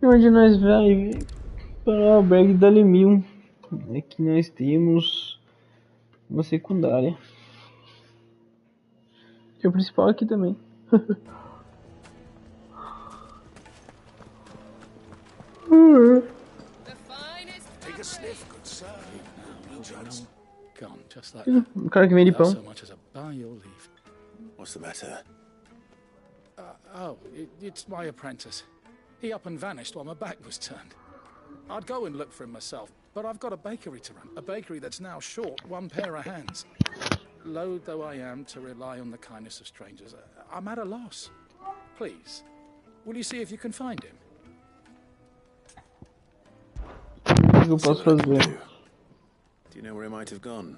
E onde nós vai para o albergue da Lemil? Aqui nós temos uma secundária. Tem o principal aqui também. Take a sniff, good sir. No drugs. Gone, just like that. Um cara que vende pão. So much as a by your leave. What's the matter? It's my apprentice. He up and vanished while my back was turned. I'd go and look for him myself, but I've got a bakery to run. A bakery that's now short one pair of hands. Loath though I am to rely on the kindness of strangers, I'm at a loss. Please, will you see if you can find him? O que eu posso fazer? Do you know where he might have gone?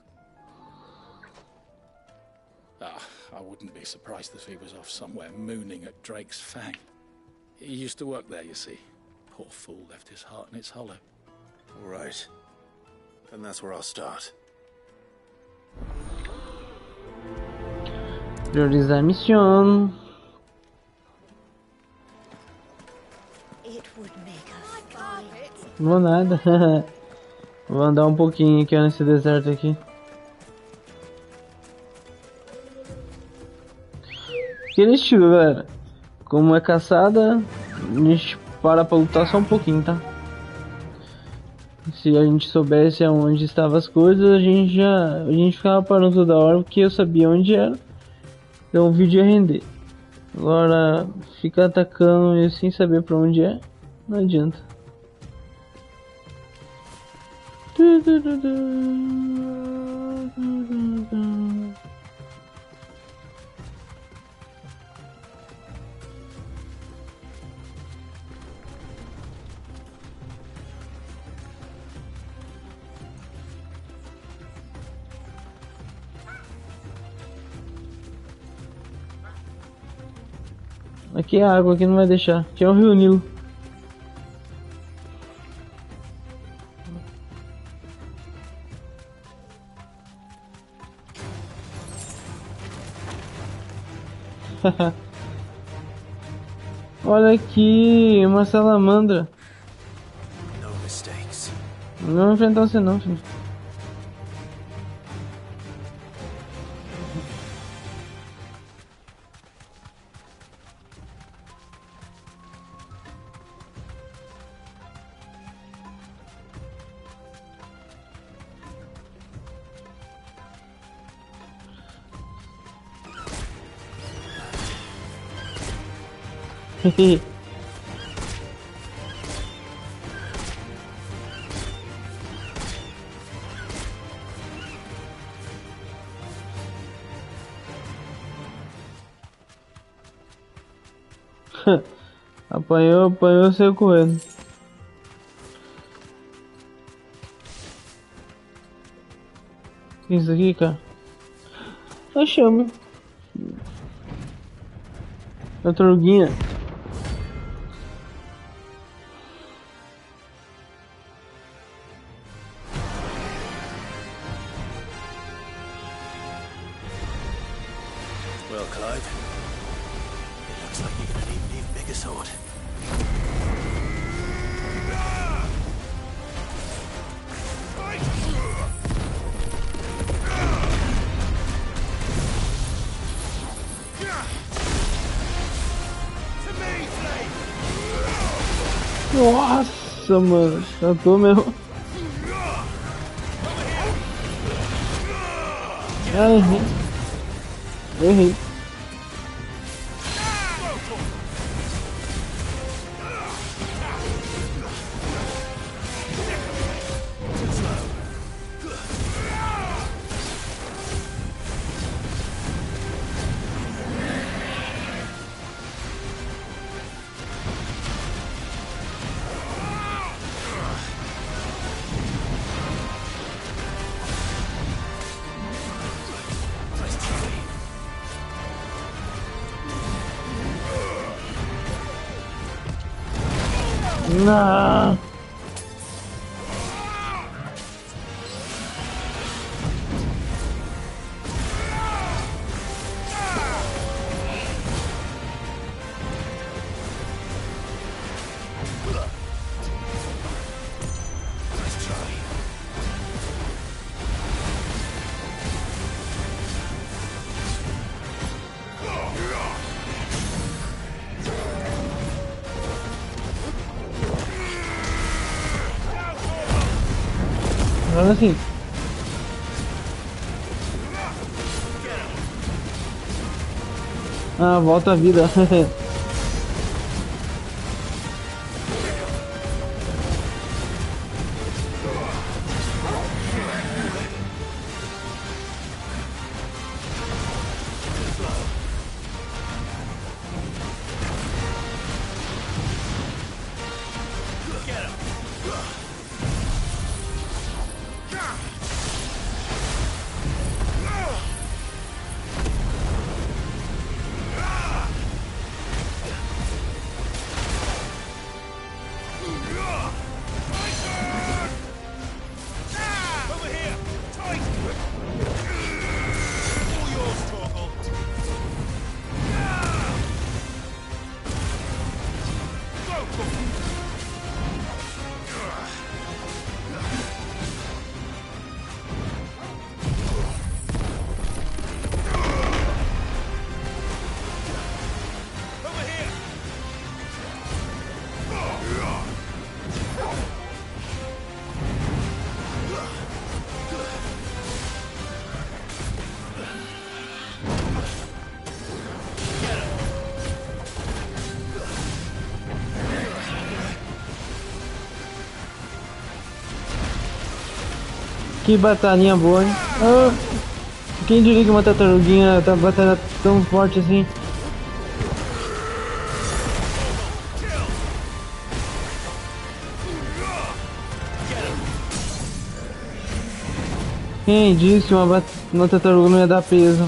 I wouldn't be surprised if he was off somewhere mooning at Drake's Fang. He used to work there, you see. Poor fool left his heart in its hollow. All right. Then that's where I'll start. Priorizar a missão. Não vou nada. Vou andar um pouquinho aqui nesse deserto aqui. Aquele estilo, galera. Como é caçada, a gente para pra lutar só um pouquinho, tá? Se a gente soubesse aonde estavam as coisas, a gente ficava parando toda hora, porque eu sabia onde era. Então o vídeo ia render. Agora, ficar atacando e sem saber pra onde é, não adianta. Aqui a água aqui não vai deixar. Aqui é o Rio Nilo. Olha aqui, uma salamandra. Não vou enfrentar você não, filho. Apanhou, saiu correndo. O que é isso aqui, cara? A chama. A torguinha. Well, Clive, it looks like you're gonna need an even bigger sword. Nossa, mano, eu tô mesmo. Errei. Não. Agora assim. Ah, volta a vida. Que batalhinha boa, hein? Ah, quem diria que uma tartaruguinha tá batalhando tão forte assim? Quem disse uma tartaruga não ia dar peso?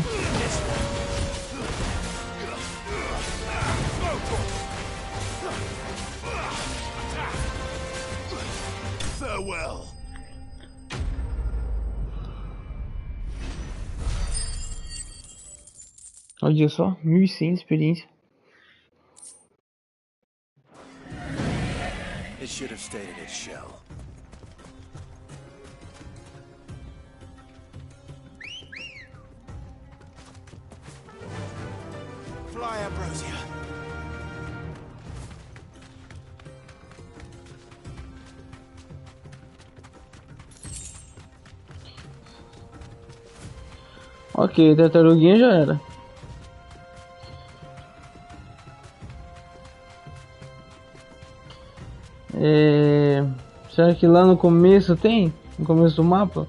Olha só, 1100 de experiência. It should have stayed in its shell. Fly, Ambrosia. Ok, tartaruguinha já era. Será que lá no começo tem? No começo do mapa?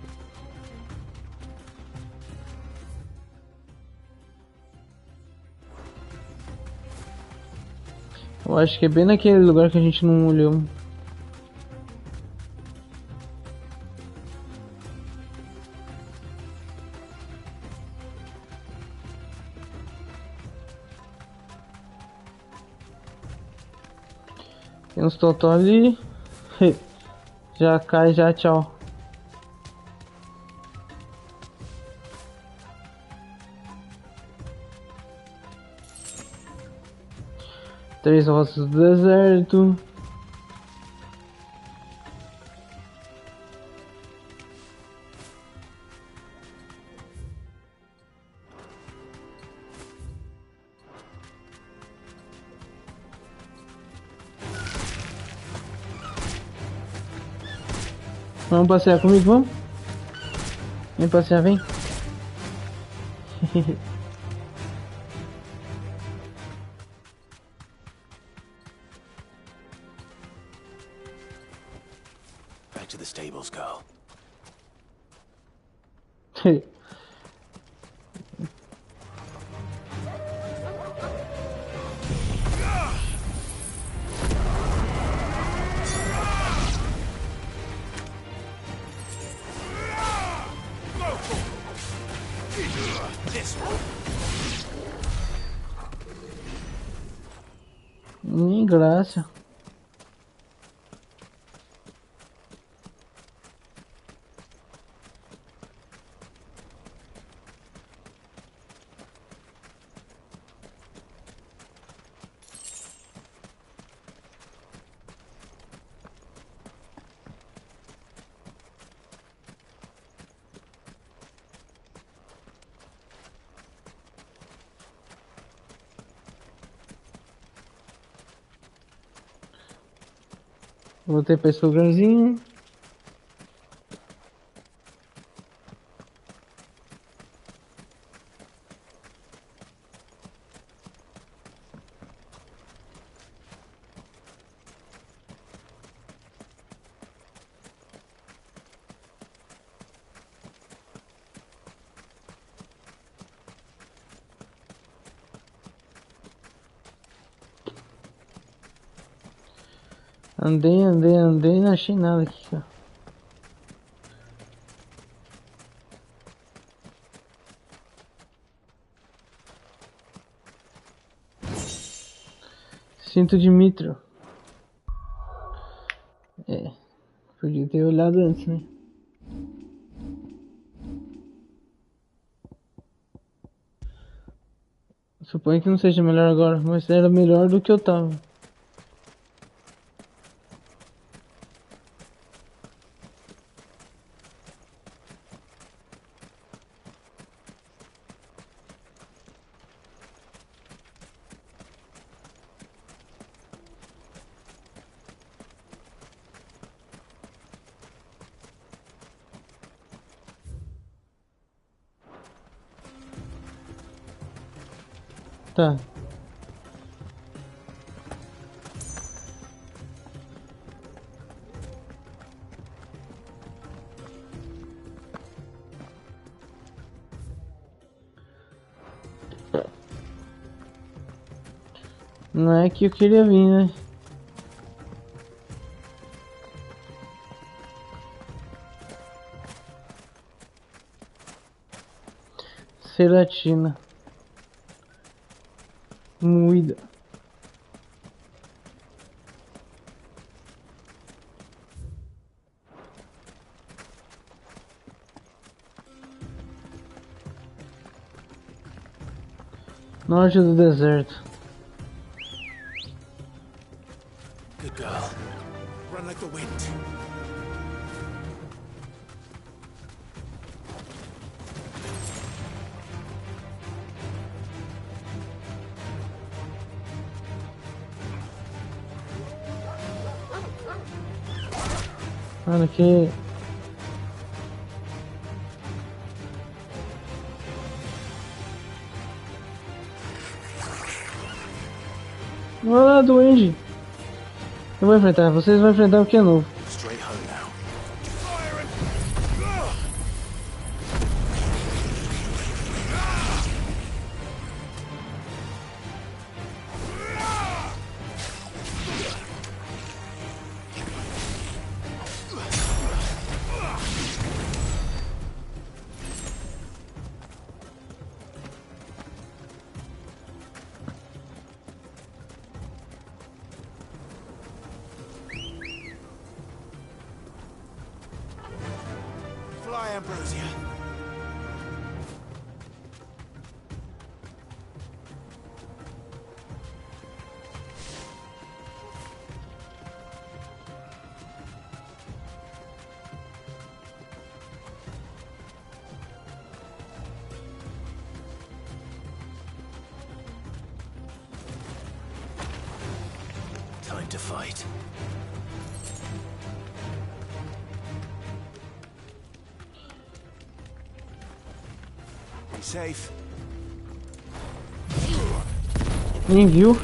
Eu acho que é bem naquele lugar que a gente não olhou. Tem uns totó ali. Já cai, já tchau. Três rosas do deserto. Vamos passear comigo, vamos? Vem passear, vem. Back to the stables, girl. Nem graça. Voltei para esse lugarzinho. Andei, não achei nada aqui, cara. Cinto de mitro. É, podia ter olhado antes, né? Suponho que não seja melhor agora, mas era melhor do que eu tava. Tá. Não é que eu queria vir, né? Ceratina. Moída. Norte do deserto. Good girl. Run like the wind. Olha que... Olha lá, duende. Eu vou enfrentar, vocês vão enfrentar o que é novo. Straight home now. Fly, Ambrosia. Time to fight. Be safe. Nem viu?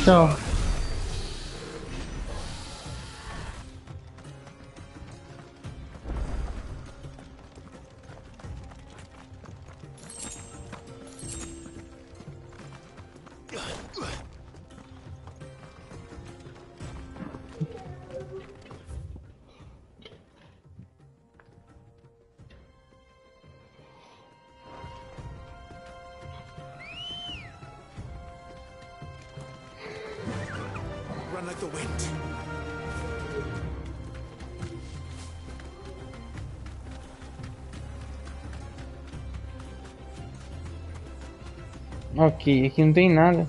Tchau. Run like the wind. Ok, aqui não tem nada.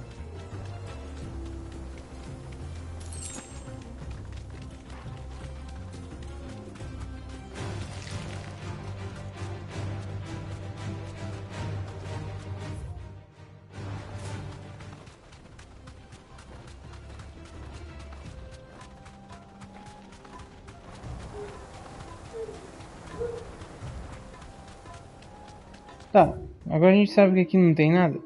Tá, agora a gente sabe que aqui não tem nada.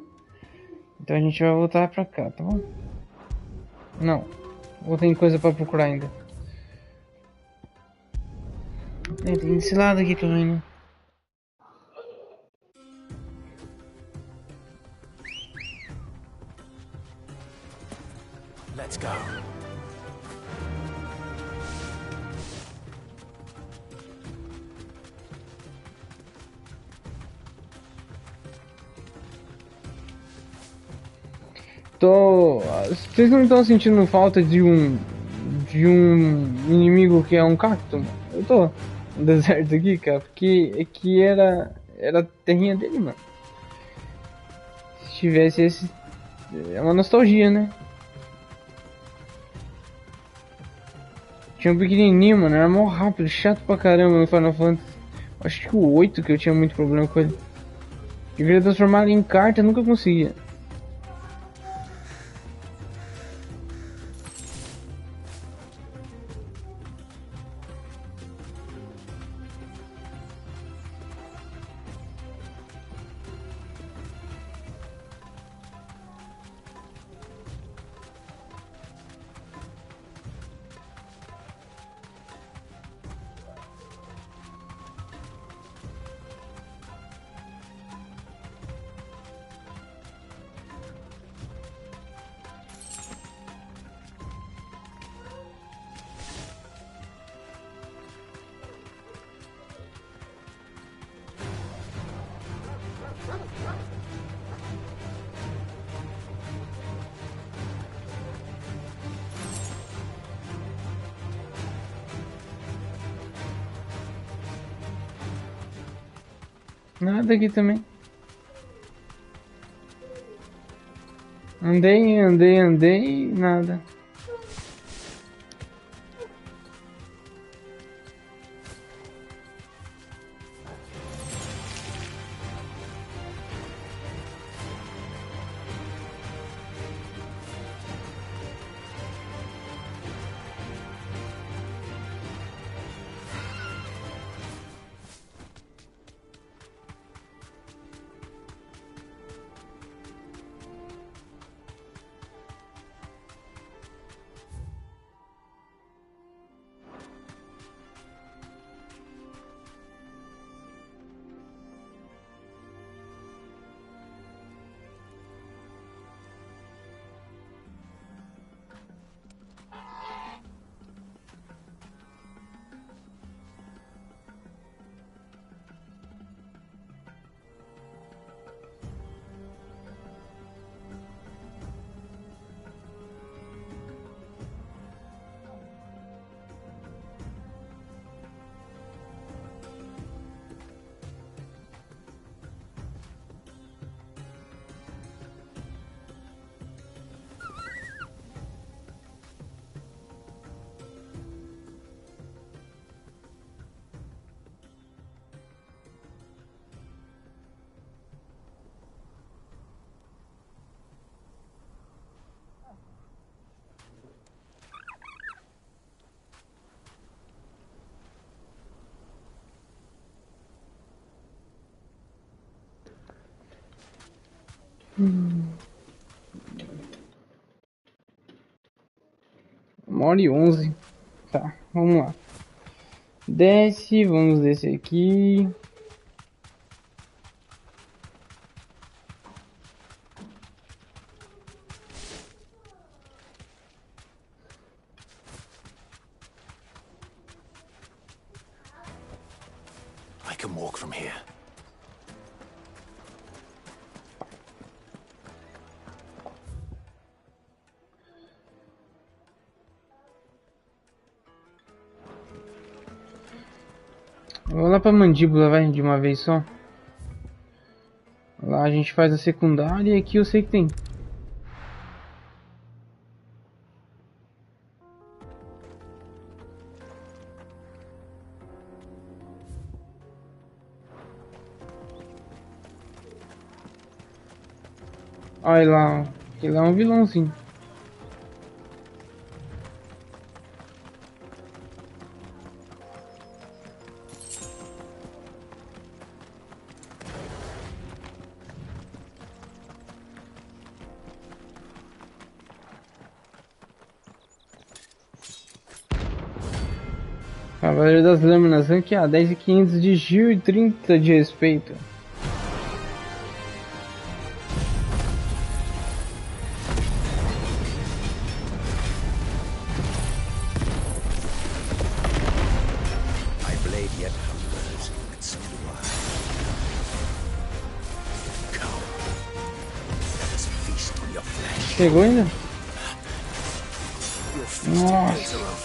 Então a gente vai voltar pra cá, tá bom? Não, ou tem coisa pra procurar ainda. Tem desse lado aqui também, né? Let's go. Vocês não estão sentindo falta de um inimigo que é um cacto? Eu tô no deserto aqui, cara, porque aqui era a terrinha dele, mano. Se tivesse esse, é uma nostalgia, né? Tinha um pequenininho, mano, era mó rápido, chato pra caramba no Final Fantasy. Acho que o 8 que eu tinha muito problema com ele. Eu queria transformar ele em carta, nunca conseguia. Nada aqui também. Andei, nada. 1h11. Tá, vamos lá. Desce, vamos descer aqui. I can walk from here. Vamos lá pra mandíbula, vai, de uma vez só. Lá a gente faz a secundária e aqui eu sei que tem. Olha lá, ele é um vilãozinho. Cavaleiro das Lâminas, ranqueado 10.500 de gil e 30 de respeito. Chegou ainda? Nossa.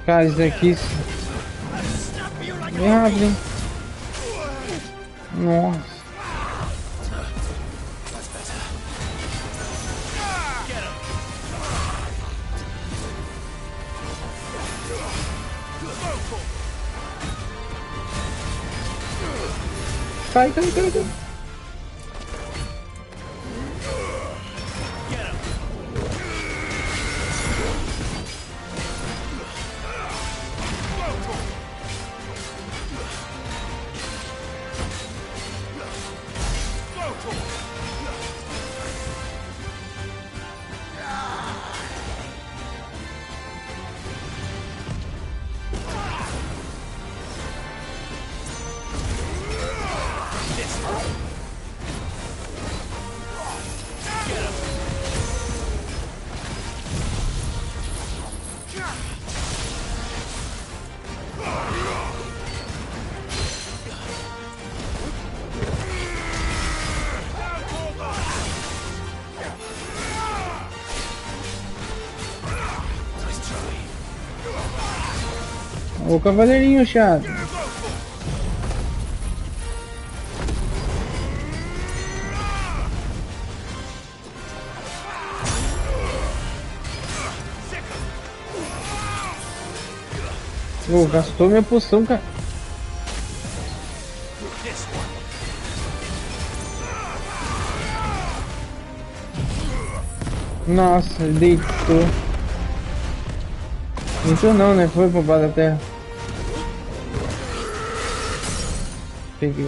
Cara, isso aqui bem rápido, hein? Nossa. Cai. O cavaleirinho chato. Oh, gastou minha poção, cara. Nossa, ele deitou. Deitou não, né? Foi pro da terra. Peguei.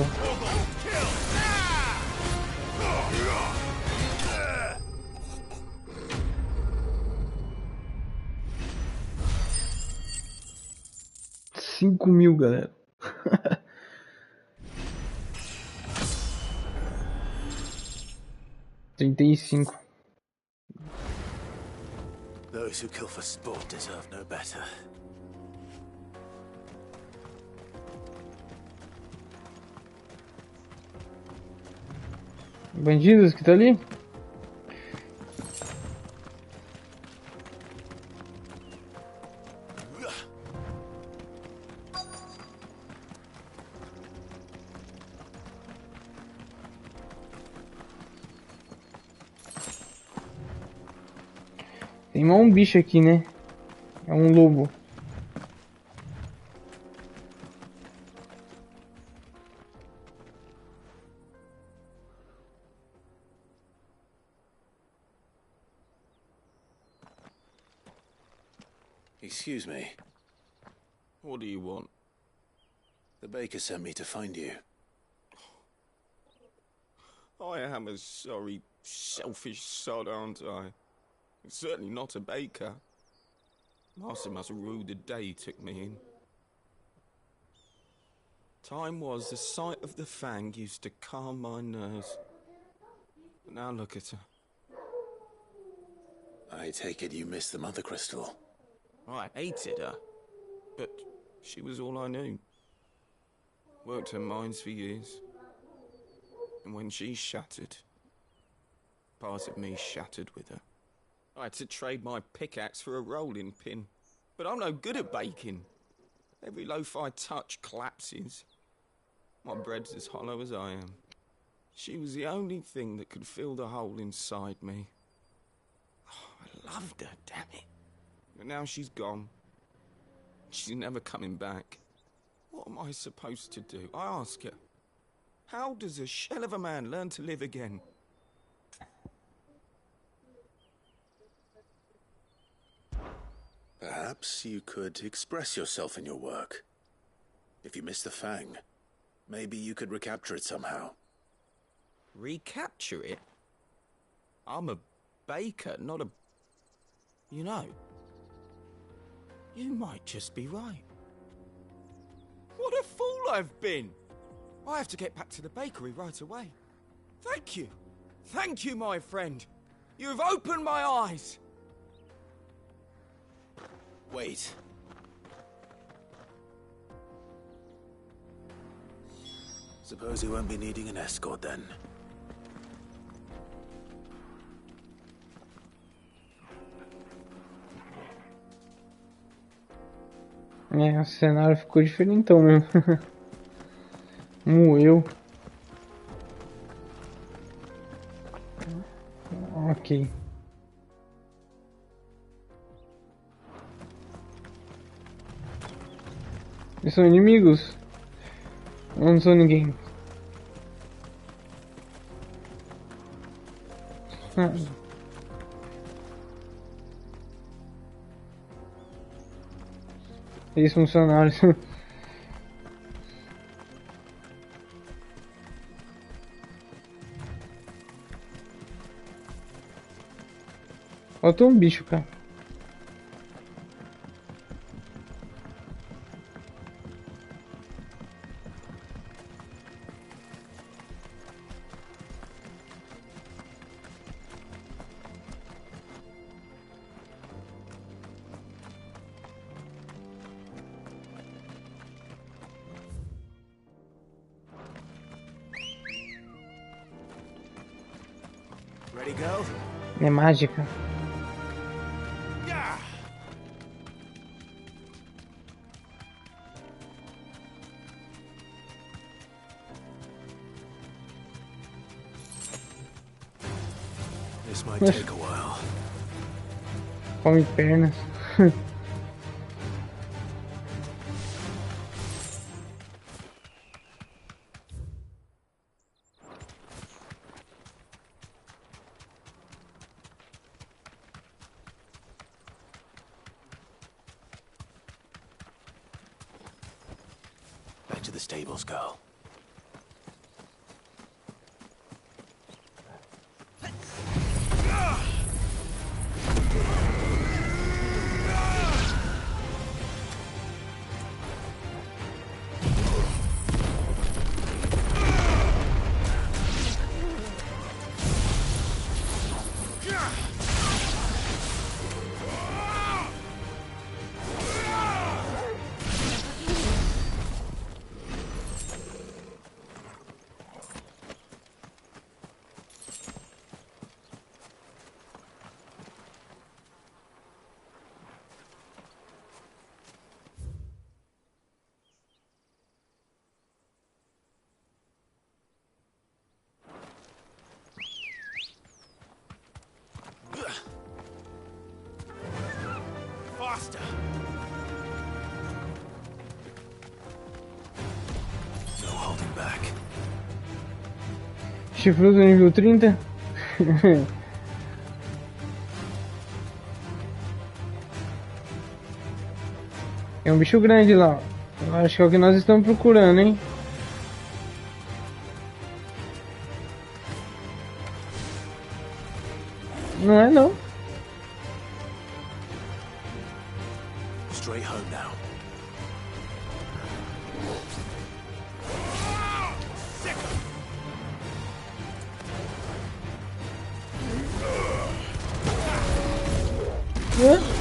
$5.000, galera. $35. Those who kill for sport deserve no better. Bandidos que tá ali? Tem mais um bicho aqui, né? É um lobo. Excuse me. What do you want? The baker sent me to find you. I am a sorry, selfish sod, aren't I? Certainly not a baker. Master must rue the day he took me in. Time was the sight of the fang used to calm my nerves. But now look at her. I take it you missed the Mother Crystal. I hated her, but she was all I knew. Worked her mines for years. And when she shattered, part of me shattered with her. I had to trade my pickaxe for a rolling pin. But I'm no good at baking. Every loaf I touch collapses. My bread's as hollow as I am. She was the only thing that could fill the hole inside me. Oh, I loved her, damn it. But now she's gone. She's never coming back. What am I supposed to do? I ask her. How does a shell of a man learn to live again? Perhaps you could express yourself in your work. If you miss the fang, maybe you could recapture it somehow. Recapture it? I'm a baker, not a... You know, you might just be right. What a fool I've been! I have to get back to the bakery right away. Thank you. Thank you, my friend. You've opened my eyes. Wait. Suppose you won't be needing an escort then. É, o cenário ficou diferentão mesmo. Moeu. Ok. Eles são inimigos? Ou não são ninguém? Ah. Esses funcionários. Faltou um bicho, cara. Ready, go? É mágica. This might take a while. Come pernas. Back to the stables, girl. Faster! No holding back. Chifrudo nível 30. É um bicho grande lá. Eu acho que é o que nós estamos procurando, hein? Não é não. Straight home now. Hã?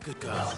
Good girl.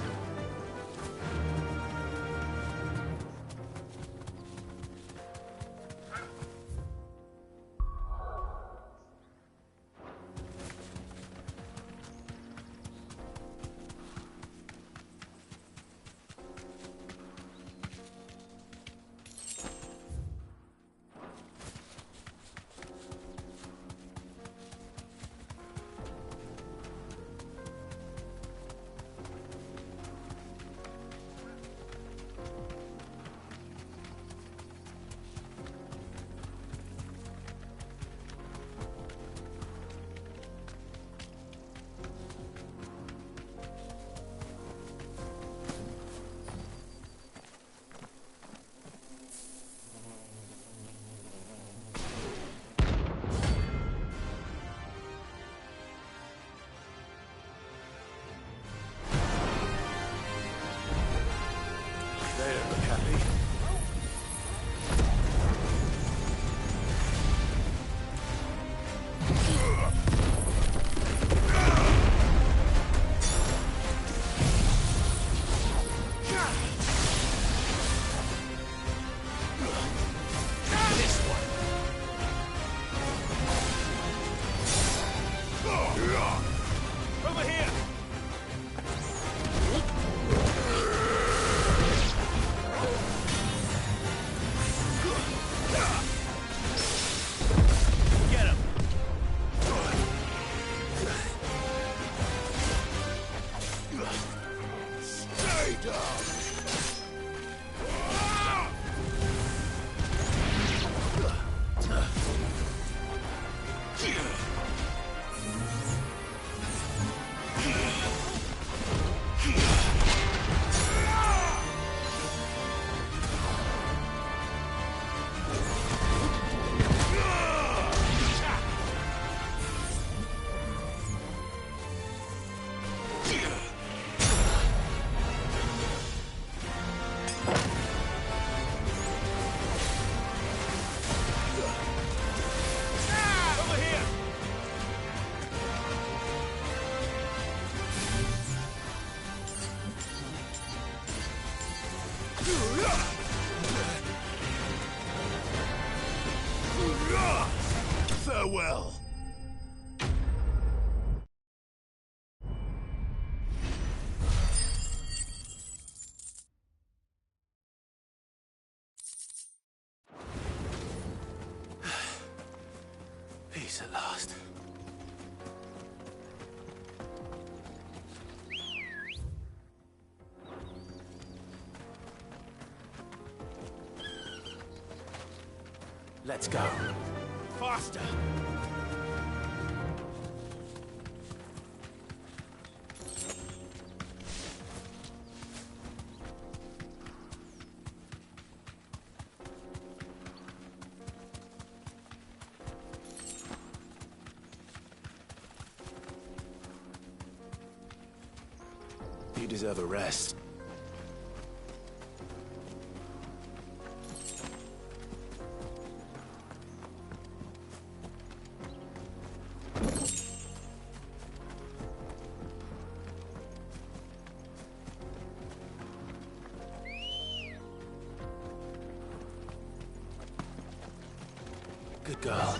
Farewell. Peace at last. Let's go. Faster! You deserve a rest. Good girl.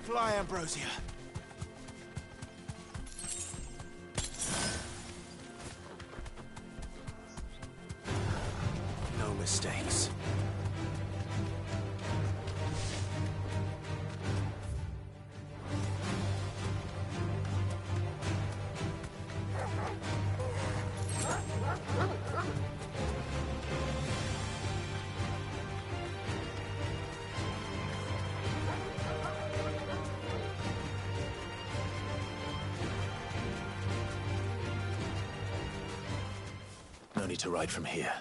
Fly, Ambrosia. No mistakes. No need to ride from here.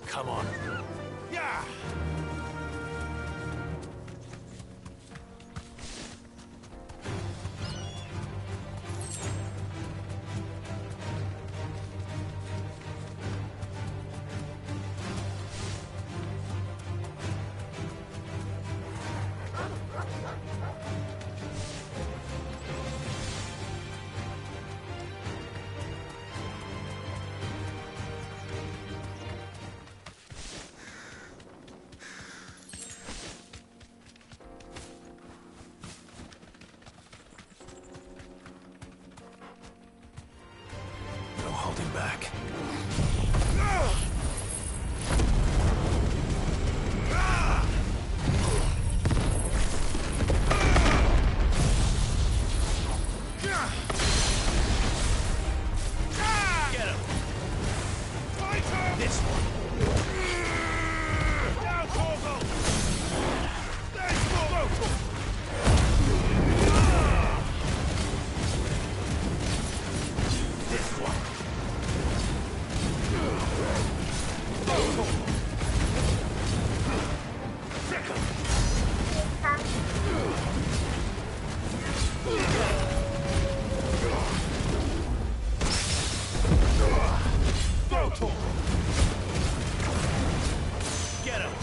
Come on. Yeah! Holding back. Get him! This one. Down, Pouco! Let's go! This one. Get him!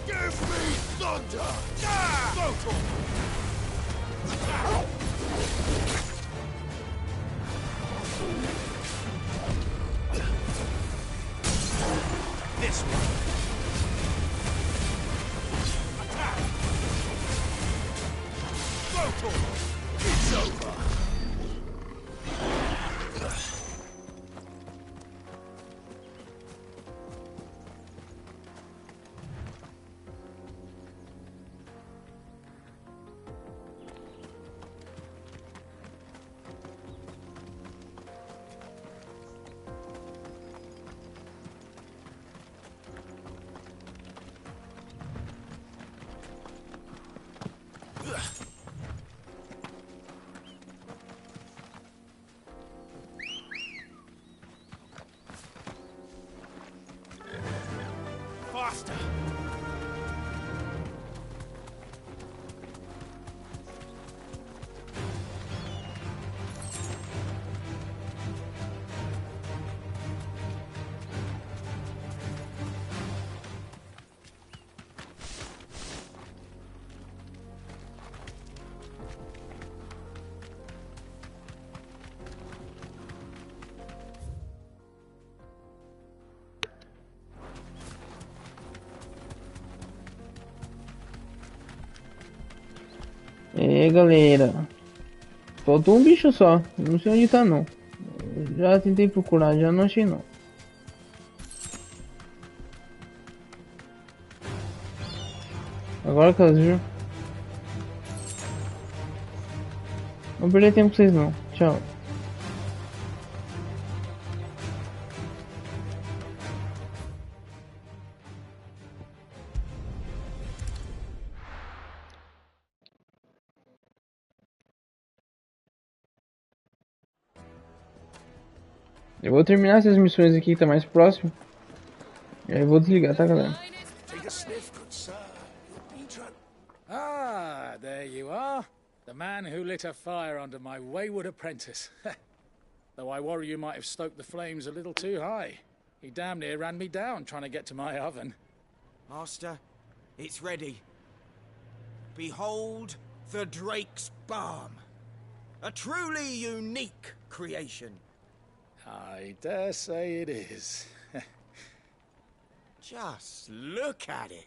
Give me thunder! This one. Attack! It's over. É, galera. Faltou um bicho só. Não sei onde tá, não. Já tentei procurar, já não achei, não. Agora que elas viram. Não perder tempo com vocês, não. Tchau. Eu vou terminar essas missões aqui que tá mais próximo. E aí eu vou desligar, tá, galera? Ah, there you are. The man who lit a fire under my wayward apprentice. Though I worry you might have stoked the flames a little too high. He damn near ran me down trying to get to my oven. Master, it's ready. Behold the Drake's Balm. A truly unique creation. I dare say it is. Just look at it.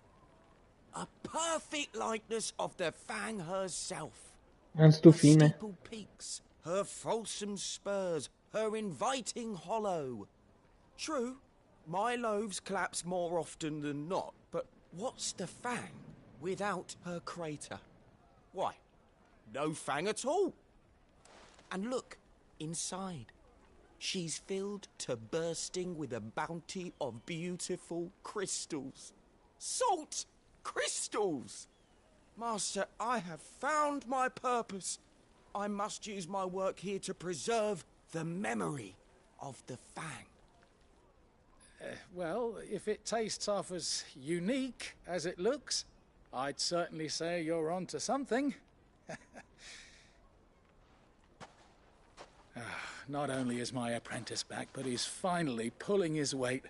A perfect likeness of the Fang herself. Antes do fim, né? Steeple peaks, her fulsome spurs, her inviting hollow. True, my loaves collapse more often than not, but what's the Fang without her crater? Why, no Fang at all. And look, inside. She's filled to bursting with a bounty of beautiful crystals. Salt crystals! Master, I have found my purpose. I must use my work here to preserve the memory of the Fang. Well, if it tastes half as unique as it looks, I'd certainly say you're onto something. Not only is my apprentice back, but he's finally pulling his weight.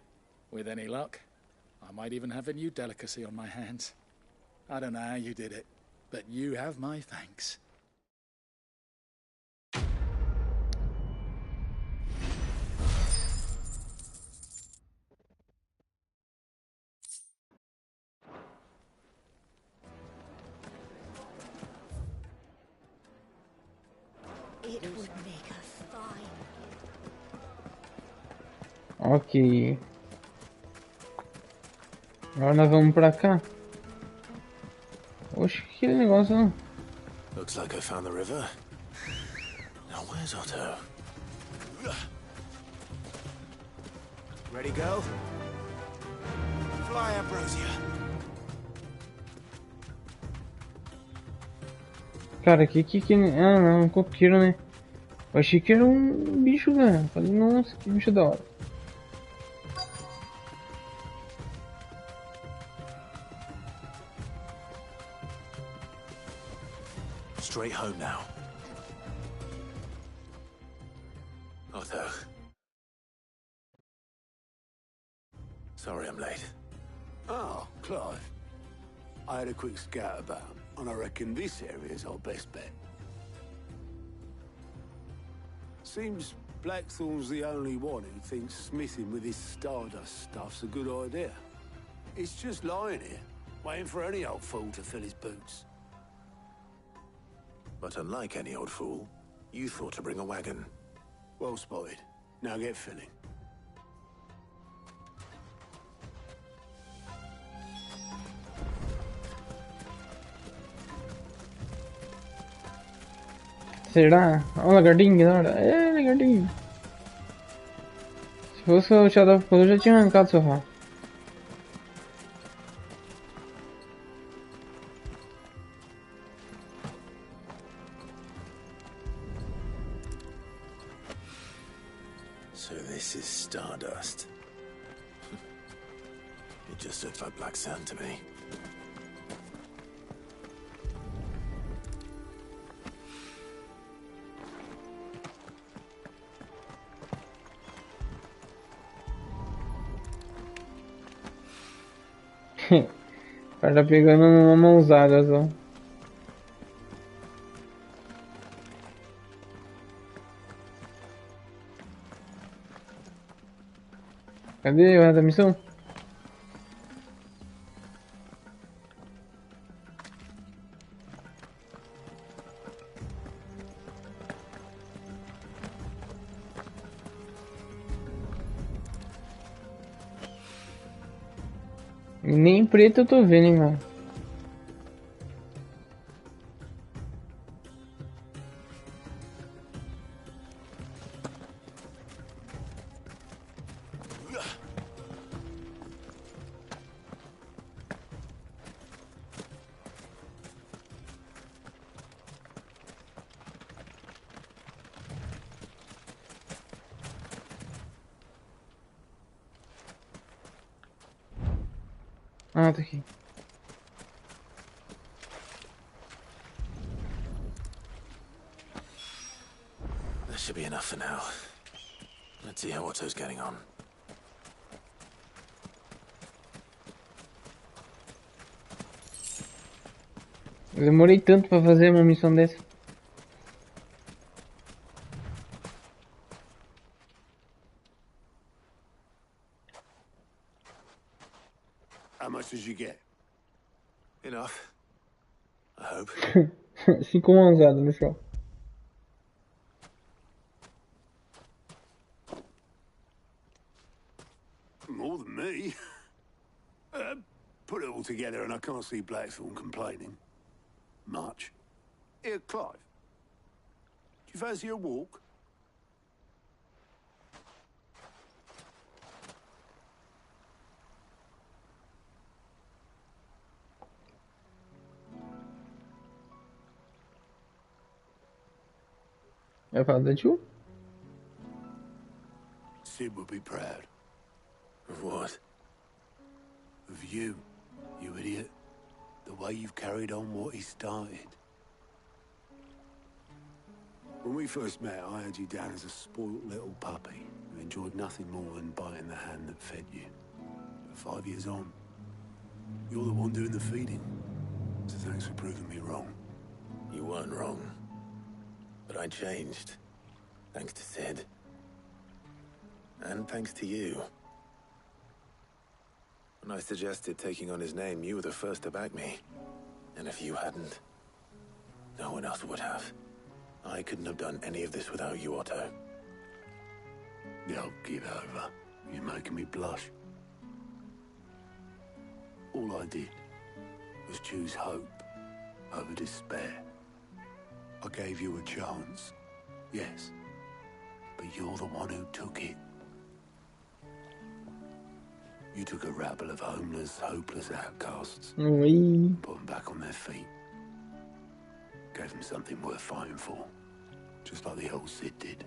With any luck, I might even have a new delicacy on my hands. I don't know how you did it, but you have my thanks. It would make a fine. Ok. Agora nós vamos pra cá. Oxe, que negócio, não? Looks like I found the river. Now where's Otto? Ready, go? Fly, Ambrosia. Cara, que... Ah, não, um coqueiro, né? Eu achei que era um bicho, cara. Falei, nossa, que bicho da hora. Straight home now. Otto. Sorry I'm late. Oh, Clive. I had a quick scout about, and I reckon this area's our best bet. Seems Blackthorn's the only one who thinks smithing with this Stardust stuff's a good idea. It's just lying here, waiting for any old fool to fill his boots. But unlike any old fool, you thought to bring a wagon. Well spotted. Now get filling. Será? Olha o lagartinho, que da hora. É, lagartinho. Se fosse o Shadow of Color, já tinha arrancado o sofá. So this is Stardust. It just looks like black sand to me. O cara tá pegando uma mãozada só. Cadê o resto da missão? Nem preto eu tô vendo, hein, mano. Ah, tá aqui. That should be enough for now. Let's see how Otto's getting on. Eu demorei tanto pra fazer uma missão dessa. How much did you get? Enough. I hope. 5 mãozadas no chão. More than me. Put it all together and I can't see Blackthorn complaining. Much. Here, Clive. Do you fancy a walk? Vai falar da tio? Sid would be proud. Of what? Of you, you idiot. The way you've carried on what he started. When we first met, I had you down as a spoilt little puppy who enjoyed nothing more than biting the hand that fed you. But 5 years on, you're the one doing the feeding. So thanks for proving me wrong. You weren't wrong. But I changed. Thanks to Sid. And thanks to you. When I suggested taking on his name, you were the first to back me. And if you hadn't, no one else would have. I couldn't have done any of this without you, Otto. Yo, give over. You're making me blush. All I did was choose hope over despair. I gave you a chance, yes, but you're the one who took it. You took a rabble of homeless, hopeless outcasts, put them back on their feet, gave them something worth fighting for, just like the old Sid did.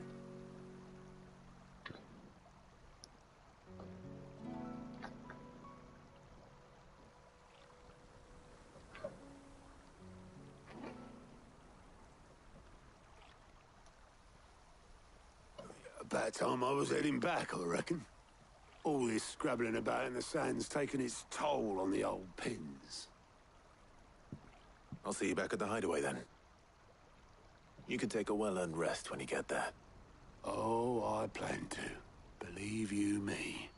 About time I was heading back, I reckon. All this scrabbling about in the sand's taken its toll on the old pins. I'll see you back at the hideaway then. You can take a well-earned rest when you get there. Oh, I plan to. Believe you me.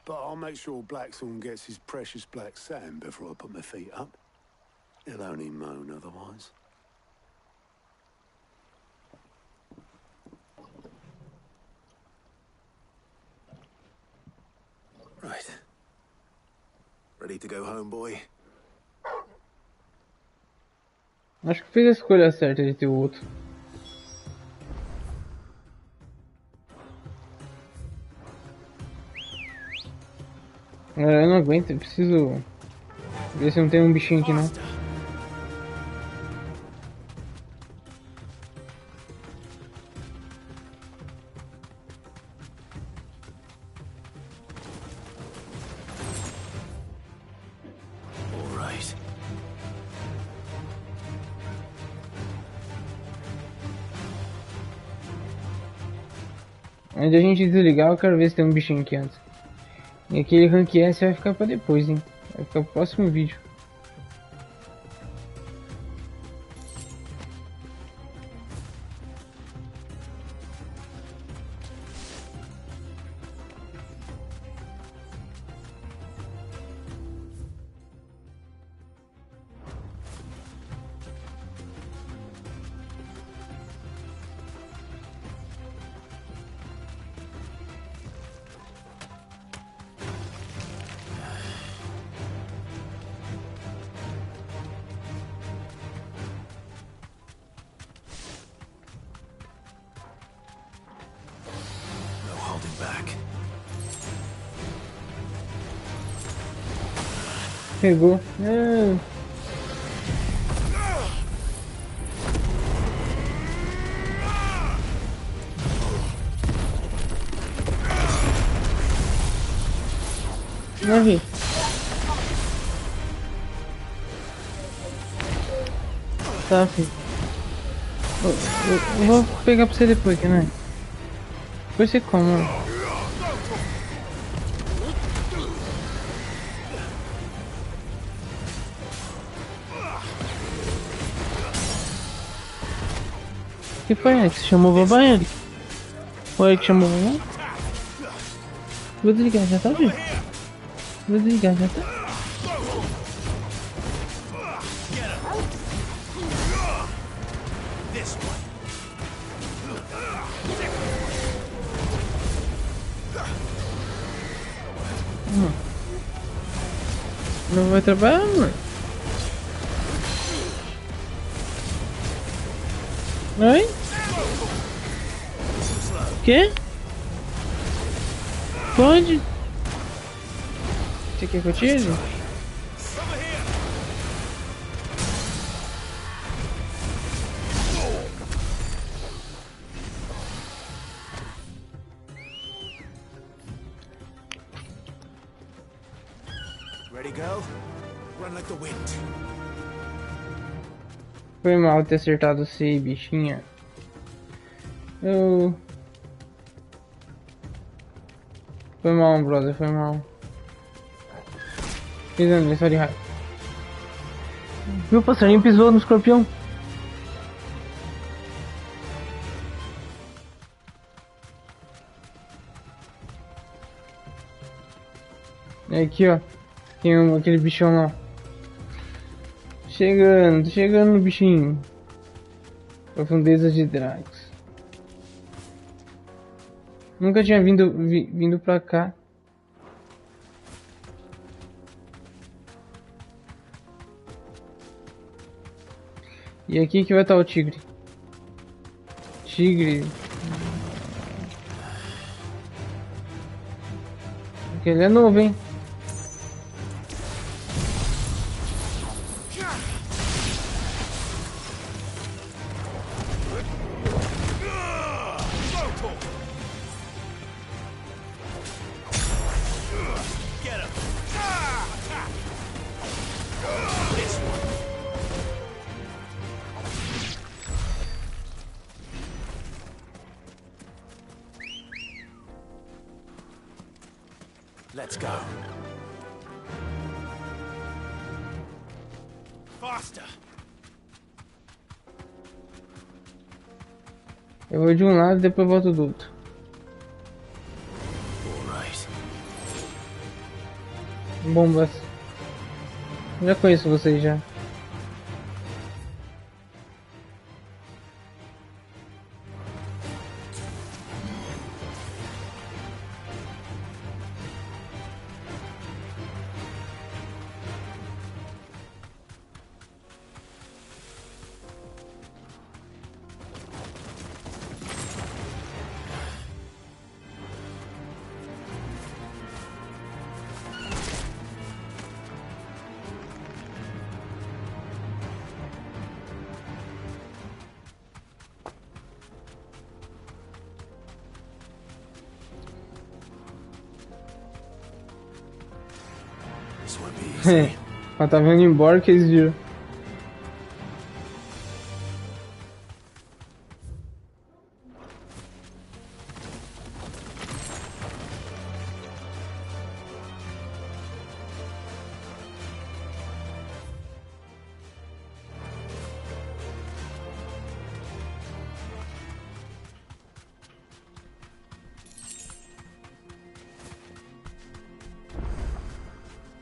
But I'll make sure Blackthorn gets his precious black sand before I put my feet up. He'll only moan otherwise. Right. Ready to go home, boy? Acho que fez a escolha certa de ter o outro. Agora eu não aguento, eu preciso ver se não tem um bichinho aqui não. Antes de a gente desligar, eu quero ver se tem um bichinho aqui antes. E aquele rank S vai ficar pra depois, hein? Vai ficar pro próximo vídeo. back. Pegou. Morri. Tá, filho. Eu vou pegar pra você depois, que não é? Depois você come, mano. Que foi, Eric? Você chamou o babá, Eric? O Eric chamou o babá? Vou desligar, já tá, viu? Vou desligar, já tá. Não vai trabalhar, amor? Oi? Quê? Pode? Você quer que eu tire? Ready, girl? Run like the wind. Foi mal ter acertado você, bichinha. Foi mal, brother, foi mal. Pisando, é só de raiva. Viu, o passarinho pisou no escorpião. É aqui, ó. Tem aquele bichão lá. Chegando, tô chegando no bichinho. Profundezas de Drax. Nunca tinha vindo pra cá. E aqui que vai estar o tigre. Tigre. Porque ele é novo, hein? Let's go. Faster. Eu vou de um lado e depois volto do outro. Alright. Bombas. Já conheço vocês já. Ela tá vendo embora que eles viram.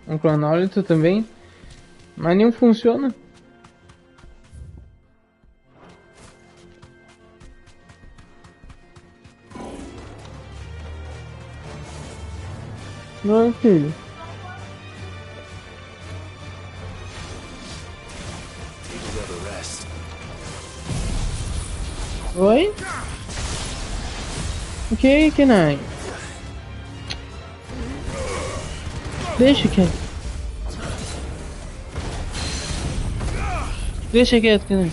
Um cronômetro também, mas nenhum funciona. Não, filho. Oi? O que, Kenai? Deixa quieto. Deixa quieto, que não.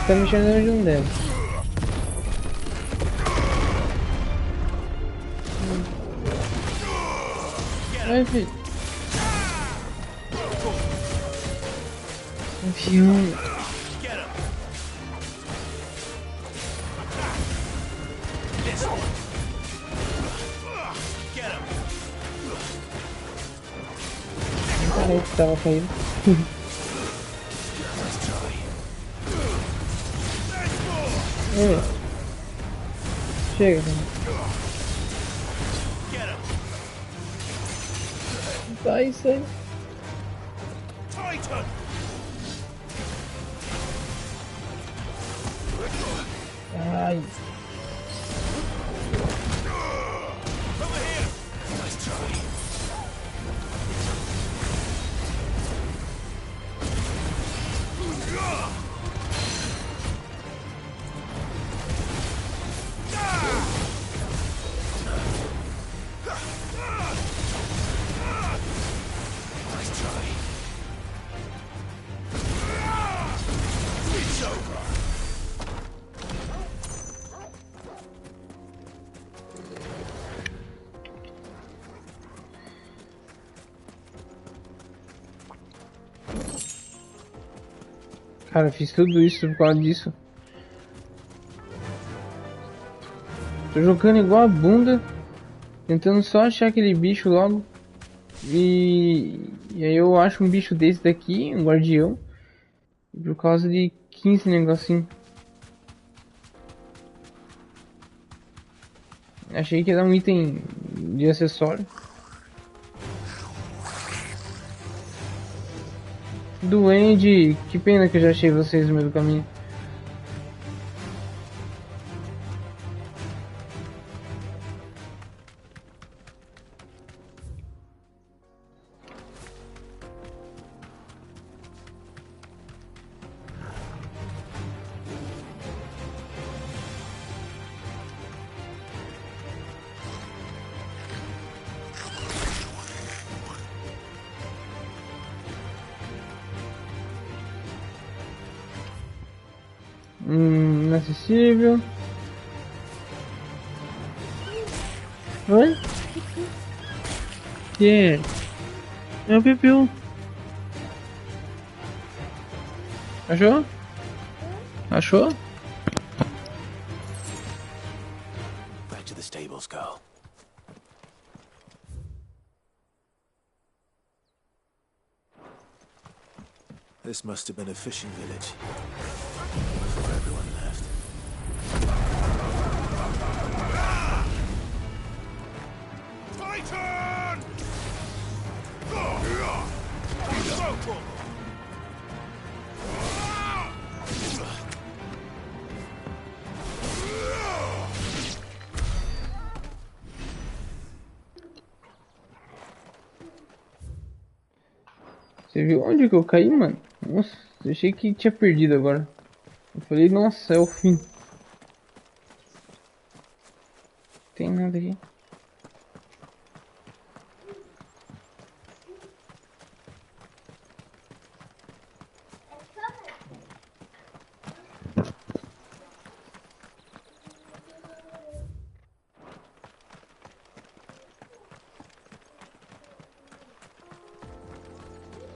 Tá mexendo onde não deve. Vai, filho. Avião. Parei que tava caindo. Chega. Sai, sai. Ai. Cara, fiz tudo isso por causa disso. Tô jogando igual a bunda, tentando só achar aquele bicho logo. E aí eu acho um bicho desse daqui, um guardião, por causa de 15 negocinho. Achei que ia dar um item de acessório. Duende, que pena que eu já achei vocês no meio do caminho. Inacessível. Oi? Que é o Pepeu. Achou? Achou? Back to the stables, girl. This must have been a fishing village before everyone left. Titan! Você viu onde que eu caí, mano? Nossa, eu achei que tinha perdido agora. Eu falei, nossa, é o fim. Tem nada aqui.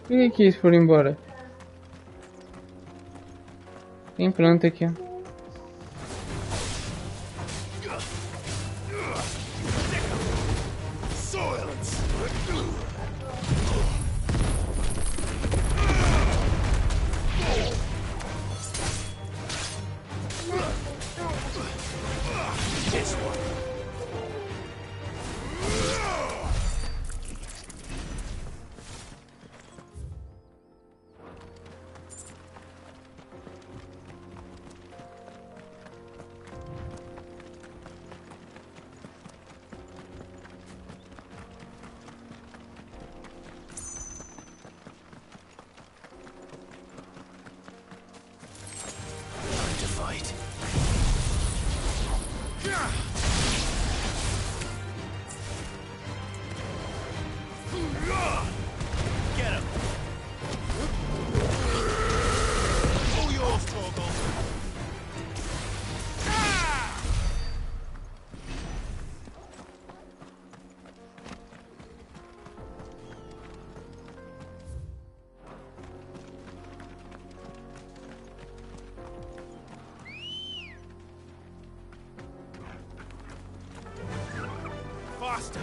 Por que eles foram embora? Tem planta aqui, ó. faster.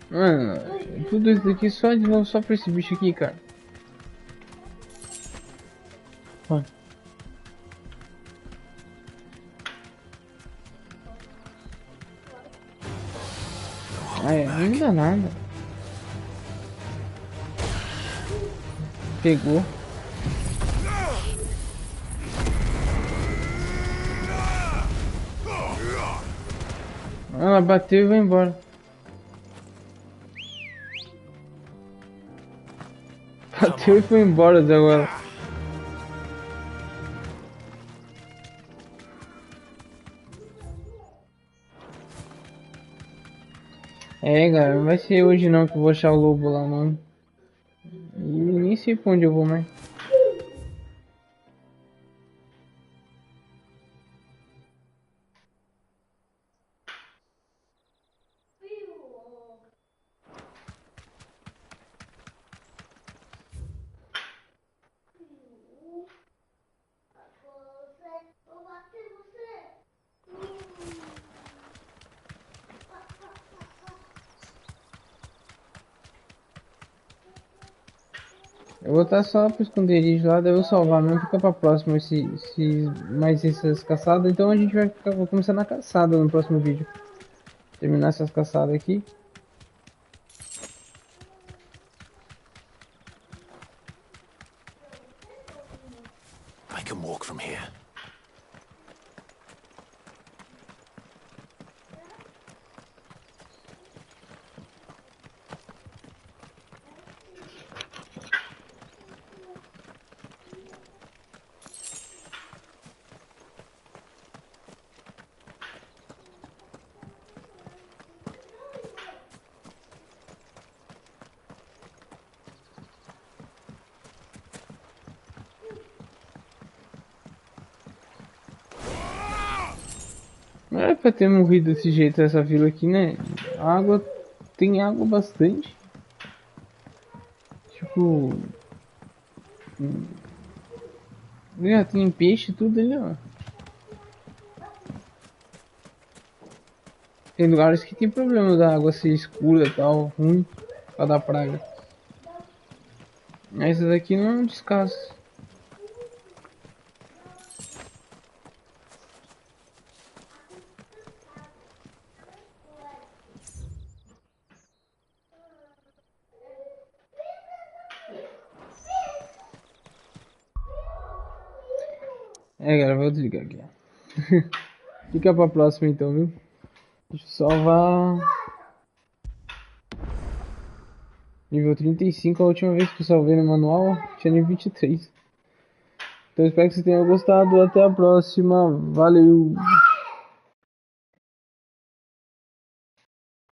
Mano, tudo isso daqui só de novo, só pra esse bicho aqui, cara. Ó. Não dá nada. Pegou. Ela bateu e vai embora. Bateu e foi embora até agora. Galera, não vai ser hoje não que eu vou achar o lobo lá não. E nem sei pra onde eu vou mais. Eu vou estar só pro esconderijo lá, daí eu vou salvar mesmo, fica pra próxima mais essas caçadas. Então a gente vou começar na caçada no próximo vídeo. Terminar essas caçadas aqui. I can walk from here. Não era pra ter morrido desse jeito essa vila aqui, né? A água, tem água bastante. Tipo... tem peixe tudo ali, ó. Tem lugares que tem problema da água ser escura e tal, ruim, pra dar praga. Mas essa daqui não é um descaso. Galera, vou desligar aqui. Fica pra próxima então, viu? Deixa eu salvar. Nível 35, a última vez que eu salvei no manual tinha nível 23. Então espero que vocês tenham gostado. Até a próxima. Valeu!